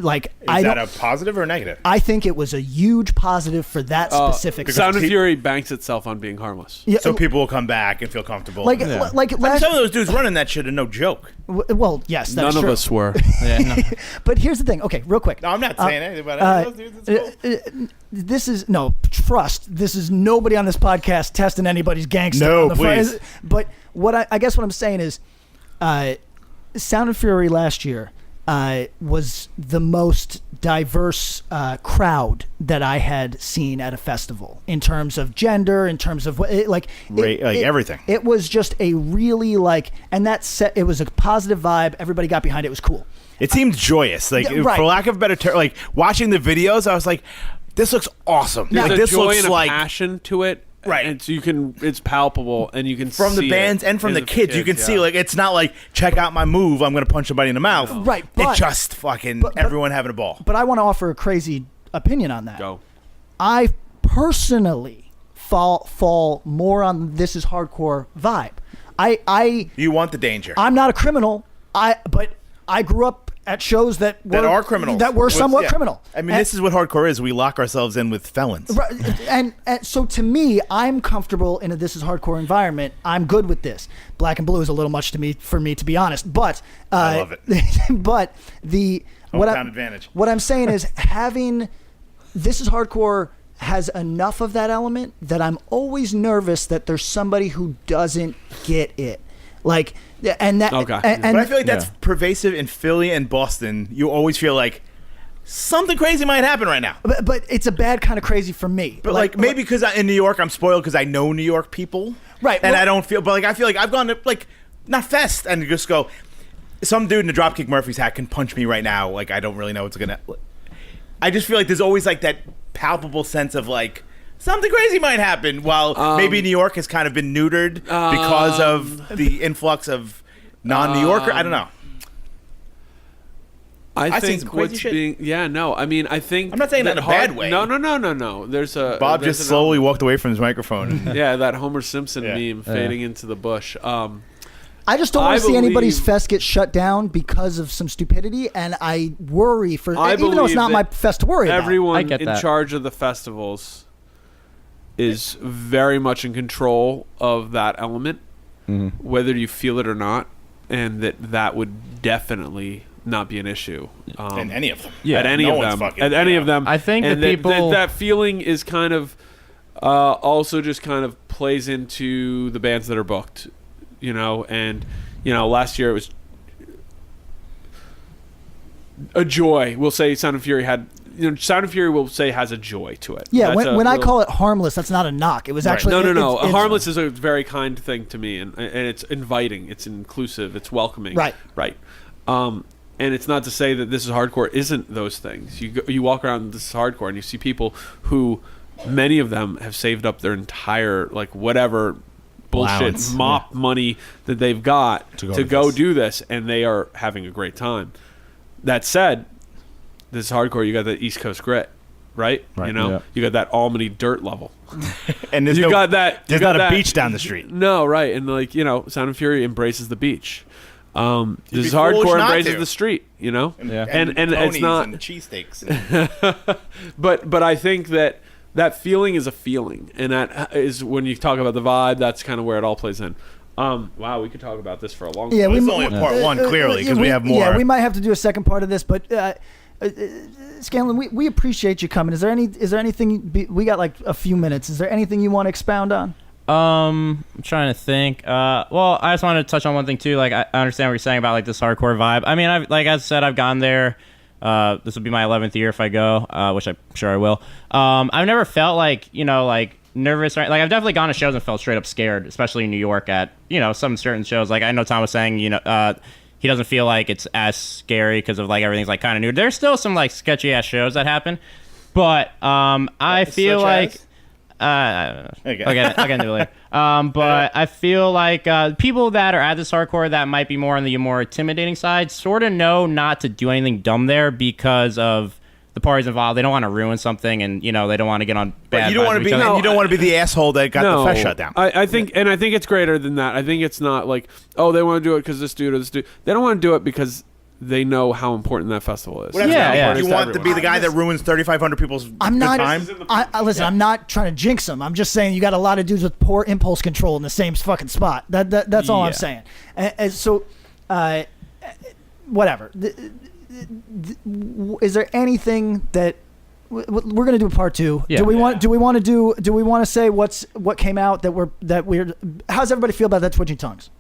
Speaker 1: Like,
Speaker 3: Is that a positive or a negative?
Speaker 1: I think it was a huge positive for that specific.
Speaker 2: Sound and Fury banks itself on being harmless.
Speaker 1: Yeah,
Speaker 3: So people will come back and feel comfortable.
Speaker 1: like
Speaker 3: But
Speaker 1: last.
Speaker 3: some of those dudes running that shit are no joke.
Speaker 1: Well, yes, that's
Speaker 2: None
Speaker 1: true.
Speaker 2: of us were.
Speaker 4: Yeah, no.
Speaker 1: But here's the thing. Okay, real quick.
Speaker 3: No, I'm not saying anything about those dudes. It's cool.
Speaker 1: This is trust. This is nobody on this podcast testing anybody's gangster.
Speaker 3: No,
Speaker 1: on the front.
Speaker 3: please.
Speaker 1: But what I guess what I'm saying is, Sound and Fury last year was the most diverse crowd that I had seen at a festival in terms of gender, in terms of
Speaker 3: everything.
Speaker 1: It was just a really and that set. It was a positive vibe. Everybody got behind it. It was cool.
Speaker 3: It seemed joyous.
Speaker 1: Right.
Speaker 3: For lack of a better term, watching the videos, I was like, this looks awesome.
Speaker 2: There's a
Speaker 3: This
Speaker 2: joy
Speaker 3: looks
Speaker 2: and a
Speaker 3: like
Speaker 2: passion to it.
Speaker 3: Right.
Speaker 2: And so it's palpable, and you can
Speaker 3: from
Speaker 2: see
Speaker 3: the bands
Speaker 2: it
Speaker 3: and from
Speaker 2: in
Speaker 3: the kids. You can see
Speaker 2: yeah.
Speaker 3: it's not like, check out my move, I'm going to punch somebody in the mouth.
Speaker 1: Right, but-
Speaker 3: It's just fucking everyone having a ball.
Speaker 1: But I want to offer a crazy opinion on that.
Speaker 2: Go.
Speaker 1: I personally fall more on This Is Hardcore vibe.
Speaker 3: You want the danger.
Speaker 1: I'm not a criminal. But I grew up at shows that
Speaker 3: are criminals.
Speaker 1: That were somewhat criminal.
Speaker 3: I mean, this is what hardcore is. We lock ourselves in with felons.
Speaker 1: Right, and so to me, I'm comfortable in a This Is Hardcore environment. I'm good with this. Black and blue is a little much for me, to be honest. But
Speaker 3: I love it.
Speaker 1: But
Speaker 3: Hometown advantage.
Speaker 1: What I'm saying is having This Is Hardcore has enough of that element that I'm always nervous that there's somebody who doesn't get it. And that,
Speaker 2: Okay.
Speaker 1: and
Speaker 3: But I feel like that's pervasive in Philly and Boston. You always feel like something crazy might happen right now.
Speaker 1: but it's a bad kind of crazy for me.
Speaker 3: But maybe because in New York, I'm spoiled because I know New York people.
Speaker 1: Right,
Speaker 3: And
Speaker 1: well-
Speaker 3: I don't feel, but I feel like I've gone to, not fest, and just go, some dude in a Dropkick Murphys hat can punch me right now. I don't really know what's going to, I just feel like there's always that palpable sense of something crazy might happen, while maybe New York has kind of been neutered because of the influx of non-New Yorker. I don't know.
Speaker 2: I
Speaker 3: seen
Speaker 2: think
Speaker 3: some crazy
Speaker 2: what's
Speaker 3: shit.
Speaker 2: I mean, I think
Speaker 3: I'm not saying that in a bad way.
Speaker 2: No. There's a
Speaker 3: Bob
Speaker 2: there's
Speaker 3: just
Speaker 2: an
Speaker 3: slowly walked away from his microphone.
Speaker 2: yeah, that Homer Simpson
Speaker 3: Yeah.
Speaker 2: meme fading into the bush.
Speaker 1: I just don't want
Speaker 2: I
Speaker 1: to see anybody's
Speaker 2: believe-
Speaker 1: fest get shut down because of some stupidity, and I worry even though it's
Speaker 2: believe
Speaker 1: not my
Speaker 2: that
Speaker 1: fest to worry about.
Speaker 2: Everyone
Speaker 4: I get
Speaker 2: in
Speaker 4: that.
Speaker 2: charge of the festivals is very much in control of that element, whether you feel it or not, and that would definitely not be an issue.
Speaker 3: In any of them.
Speaker 2: At any
Speaker 3: no
Speaker 2: of
Speaker 3: one's
Speaker 2: them.
Speaker 3: fucking-
Speaker 2: At any of them.
Speaker 4: I think
Speaker 2: and
Speaker 4: the people-
Speaker 2: that feeling is kind of also just kind of plays into the bands that are booked, and last year it was a joy. We'll say Sound and Fury had. Sound and Fury will say has a joy to it.
Speaker 1: Yeah,
Speaker 2: That's
Speaker 1: when I
Speaker 2: real-
Speaker 1: call it harmless, that's not a knock. It was
Speaker 3: Right.
Speaker 1: actually
Speaker 2: no.
Speaker 1: it's-
Speaker 2: Harmless is a very kind thing to me, and it's inviting, it's inclusive, it's welcoming.
Speaker 1: Right.
Speaker 2: And it's not to say that This Is Hardcore isn't those things. You walk around This Is Hardcore and you see people who, many of them have saved up their entire whatever bullshit
Speaker 3: Allowance.
Speaker 2: mop money that they've got
Speaker 3: To go
Speaker 2: to
Speaker 3: to
Speaker 2: go
Speaker 3: this.
Speaker 2: do this, and they are having a great time. That said, This Is Hardcore. You got that East Coast grit. Right?
Speaker 3: Right.
Speaker 4: Yeah.
Speaker 2: You got that almondy dirt level.
Speaker 3: And there's
Speaker 2: You got that.
Speaker 3: There's
Speaker 2: you got
Speaker 3: not a
Speaker 2: that.
Speaker 3: beach down the street.
Speaker 2: No, right. And Sound and Fury embraces the beach. This is
Speaker 3: be foolish
Speaker 2: hardcore
Speaker 3: not
Speaker 2: embraces
Speaker 3: to.
Speaker 2: the street,
Speaker 4: Yeah.
Speaker 2: And it's
Speaker 3: ponies
Speaker 2: not
Speaker 3: and cheesesteaks. And
Speaker 2: but I think that feeling is a feeling, and that is when you talk about the vibe, that's kind of where it all plays in. Wow, we could talk about this for a long time.
Speaker 1: Yeah,
Speaker 3: It's only a part one, clearly, because we have more.
Speaker 1: Yeah, we might have to do a second part of this, but Scanlon, we appreciate you coming. Is there anything we got a few minutes? Is there anything you want to expound on?
Speaker 4: I'm trying to think. Well, I just wanted to touch on one thing too. I understand what you're saying about this hardcore vibe. I mean, I've I said, I've gone there. This will be my 11th year if I go, which I'm sure I will. I've never felt nervous. I've definitely gone to shows and felt straight up scared, especially in New York at some certain shows. I know Tom was saying, he doesn't feel like it's as scary because of everything's kind of new. There's still some sketchy ass shows that happen, but I feel
Speaker 3: Such
Speaker 4: like.
Speaker 3: as?
Speaker 4: Okay. I'll get into it later. But I feel like people that are at this hardcore that might be more on the more intimidating side sort of know not to do anything dumb there because of the parties involved. They don't want to ruin something, and they don't want to get on bad.
Speaker 3: you don't want to be. You don't want to be the asshole that got the fest shut down.
Speaker 2: I think it's greater than that. I think it's not they want to do it because this dude or this dude. They don't want to do it because they know how important that festival is.
Speaker 3: Well, that's
Speaker 4: Yeah,
Speaker 3: not
Speaker 4: yeah.
Speaker 3: important. You want to be the guy that ruins 3,500 people's
Speaker 1: I'm not.
Speaker 3: time?
Speaker 1: Listen, I'm not trying to jinx them. I'm just saying you got a lot of dudes with poor impulse control in the same fucking spot. That's all I'm
Speaker 4: Yeah.
Speaker 1: saying. And so, whatever. Is there anything that we're going to do a part 2?
Speaker 4: Yeah.
Speaker 1: Do we want to say what came out that we're how's everybody feel about that Twitching Tongues?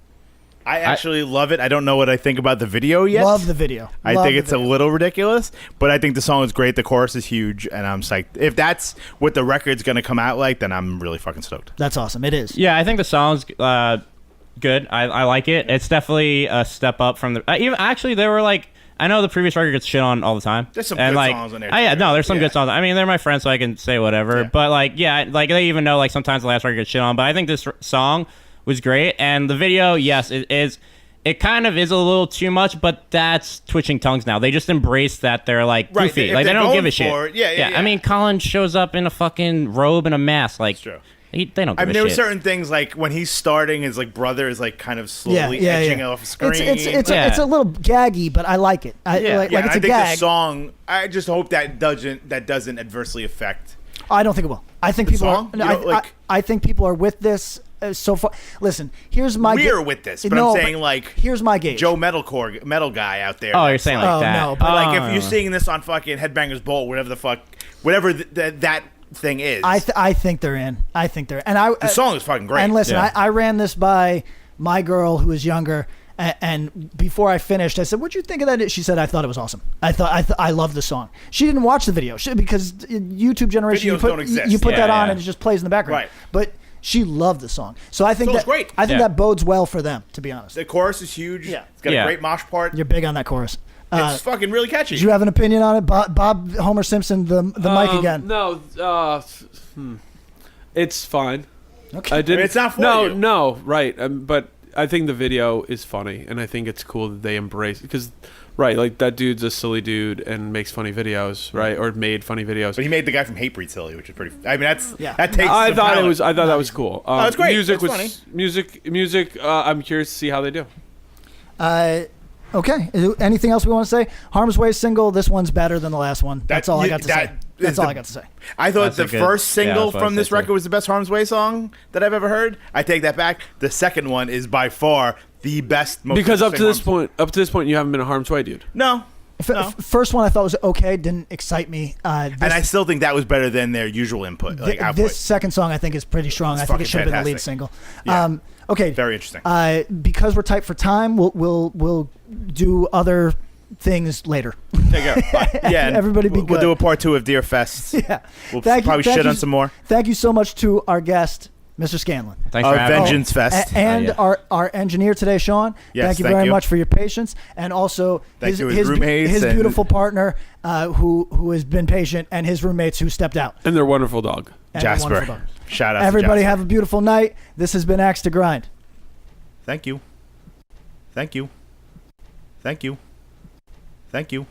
Speaker 3: I actually love it. I don't know what I think about the video yet.
Speaker 1: Love the video.
Speaker 3: I
Speaker 1: Love
Speaker 3: think
Speaker 1: the
Speaker 3: it's
Speaker 1: video.
Speaker 3: a little ridiculous, but I think the song is great. The chorus is huge, and I'm psyched. If that's what the record's going to come out like, then I'm really fucking stoked.
Speaker 1: That's awesome. It is.
Speaker 4: Yeah, I think the song's good. I like it. It's definitely a step up from the. Even actually, they were like. I know the previous record gets shit on all the time.
Speaker 3: There's some
Speaker 4: and
Speaker 3: good
Speaker 4: like,
Speaker 3: songs on there.
Speaker 4: Yeah, no, there's some
Speaker 3: Yeah.
Speaker 4: good songs. I mean, they're my friends, so I can say whatever.
Speaker 3: Yeah.
Speaker 4: But like, yeah, like they even know like sometimes the last record gets shit on. But I think this song was great, and the video, yes, it is. It kind of is a little too much, but that's Twitching Tongues now. They just embrace that they're like
Speaker 3: Right,
Speaker 4: goofy,
Speaker 3: if
Speaker 4: like they
Speaker 3: they're
Speaker 4: don't give
Speaker 3: going
Speaker 4: a shit.
Speaker 3: for it, yeah.
Speaker 4: I mean, Colin shows up in a fucking robe and a mask, like
Speaker 3: true.
Speaker 4: they don't give
Speaker 3: I mean,
Speaker 4: a
Speaker 3: there were
Speaker 4: shit.
Speaker 3: certain things like when he's starting, his like brother is like kind of slowly edging off a screen.
Speaker 1: It's
Speaker 4: Yeah.
Speaker 1: a little gaggy, but I like it. Like
Speaker 3: yeah,
Speaker 1: it's
Speaker 3: I
Speaker 1: a
Speaker 3: think
Speaker 1: gag.
Speaker 3: the song. I just hope that doesn't adversely affect.
Speaker 1: I don't think it will. I think
Speaker 3: The
Speaker 1: people
Speaker 3: song?
Speaker 1: are.
Speaker 3: You don't like-
Speaker 1: I think people are with this so far. Listen, here's my.
Speaker 3: We're with this, but I'm saying like
Speaker 1: here's my gauge.
Speaker 3: Joe metal guy out there.
Speaker 4: Oh, you're
Speaker 3: that's
Speaker 4: saying
Speaker 3: like,
Speaker 4: like
Speaker 1: Oh,
Speaker 4: that?
Speaker 1: no, but
Speaker 3: like if
Speaker 4: Oh.
Speaker 3: you're seeing this on fucking Headbangers Ball, whatever the fuck, whatever that thing is.
Speaker 1: I think they're in. I think they're. And
Speaker 3: the song is fucking great.
Speaker 1: And listen,
Speaker 4: Yeah.
Speaker 1: I ran this by my girl who is younger, and before I finished, I said, "What'd you think of that?" She said, "I thought it was awesome. I love the song." She didn't watch the video because YouTube generation,
Speaker 3: Videos don't exist.
Speaker 1: you put
Speaker 4: Yeah,
Speaker 1: that on
Speaker 4: yeah.
Speaker 1: and it just plays in the background.
Speaker 3: Right.
Speaker 1: But she loved the song, so I think
Speaker 3: So it's
Speaker 1: that
Speaker 3: great.
Speaker 1: I think
Speaker 4: Yeah.
Speaker 1: that bodes well for them. To be honest,
Speaker 3: The chorus is huge.
Speaker 1: Yeah.
Speaker 3: It's got
Speaker 4: Yeah.
Speaker 3: a great mosh part.
Speaker 1: you're big on that chorus.
Speaker 3: It's fucking really catchy.
Speaker 1: Do you have an opinion on it, Bob Homer Simpson, the mic again?
Speaker 2: No, it's fine.
Speaker 1: Okay.
Speaker 2: I didn't.
Speaker 3: It's not for
Speaker 2: no,
Speaker 3: you.
Speaker 2: No, right. But I think the video is funny, and I think it's cool that they embrace because, right, like that dude's a silly dude and makes funny videos, right, or made funny videos.
Speaker 3: But he made the guy from Hatebreed silly, which is pretty. I mean, that
Speaker 1: Yeah.
Speaker 3: takes.
Speaker 2: I
Speaker 3: some
Speaker 2: thought it
Speaker 3: talent.
Speaker 2: was. I thought that was cool.
Speaker 3: it's great.
Speaker 2: Music
Speaker 3: It's
Speaker 2: was
Speaker 3: funny.
Speaker 2: music. I'm curious to see how they do.
Speaker 1: Okay. Anything else we want to say? Harm's Way single. This one's better than the last one. That's all I got to say. That's all I got to say.
Speaker 3: I thought
Speaker 4: That's
Speaker 3: the
Speaker 4: a good-
Speaker 3: first single
Speaker 4: that's what I
Speaker 3: from this
Speaker 4: said, too.
Speaker 3: record was the best Harm's Way song that I've ever heard. I take that back. The second one is by far the best. Most
Speaker 2: Because up to
Speaker 3: interesting
Speaker 2: this point, you haven't been a Harm's Way dude.
Speaker 3: No. No.
Speaker 1: First one I thought was okay. Didn't excite me.
Speaker 3: And I still think that was better than their usual input, like output.
Speaker 1: This second song I think is pretty strong. I think
Speaker 3: fucking
Speaker 1: it should have been the lead
Speaker 3: fantastic.
Speaker 1: single.
Speaker 3: Yeah.
Speaker 1: Okay.
Speaker 3: Very interesting.
Speaker 1: Because we're tight for time, we'll do other things later.
Speaker 3: There you go. Bye. Yeah, and
Speaker 1: Everybody be
Speaker 3: we'll
Speaker 1: good.
Speaker 3: do a part 2 of Dear Fest.
Speaker 1: Yeah.
Speaker 3: We'll
Speaker 1: Thank you-
Speaker 3: probably
Speaker 1: thank
Speaker 3: shit
Speaker 1: you-
Speaker 3: on some more.
Speaker 1: Thank you so much to our guest, Mr. Scanlon.
Speaker 4: Thanks for having me.
Speaker 3: Vengeance Fest.
Speaker 1: And
Speaker 4: yeah.
Speaker 1: our engineer today, Sean.
Speaker 3: Yes,
Speaker 1: thank you
Speaker 3: thank
Speaker 1: very
Speaker 3: you.
Speaker 1: much for your patience, and also
Speaker 3: Thank you, his roommates
Speaker 1: his
Speaker 3: and-
Speaker 1: beautiful partner, who has been patient, and his roommates who stepped out.
Speaker 2: And their wonderful dog.
Speaker 1: And their
Speaker 3: Jasper.
Speaker 1: wonderful dog.
Speaker 3: Shout out
Speaker 1: Everybody
Speaker 3: to Jasper.
Speaker 1: have a beautiful night. This has been Axe to Grind.
Speaker 3: Thank you. Thank you. Thank you. Thank you.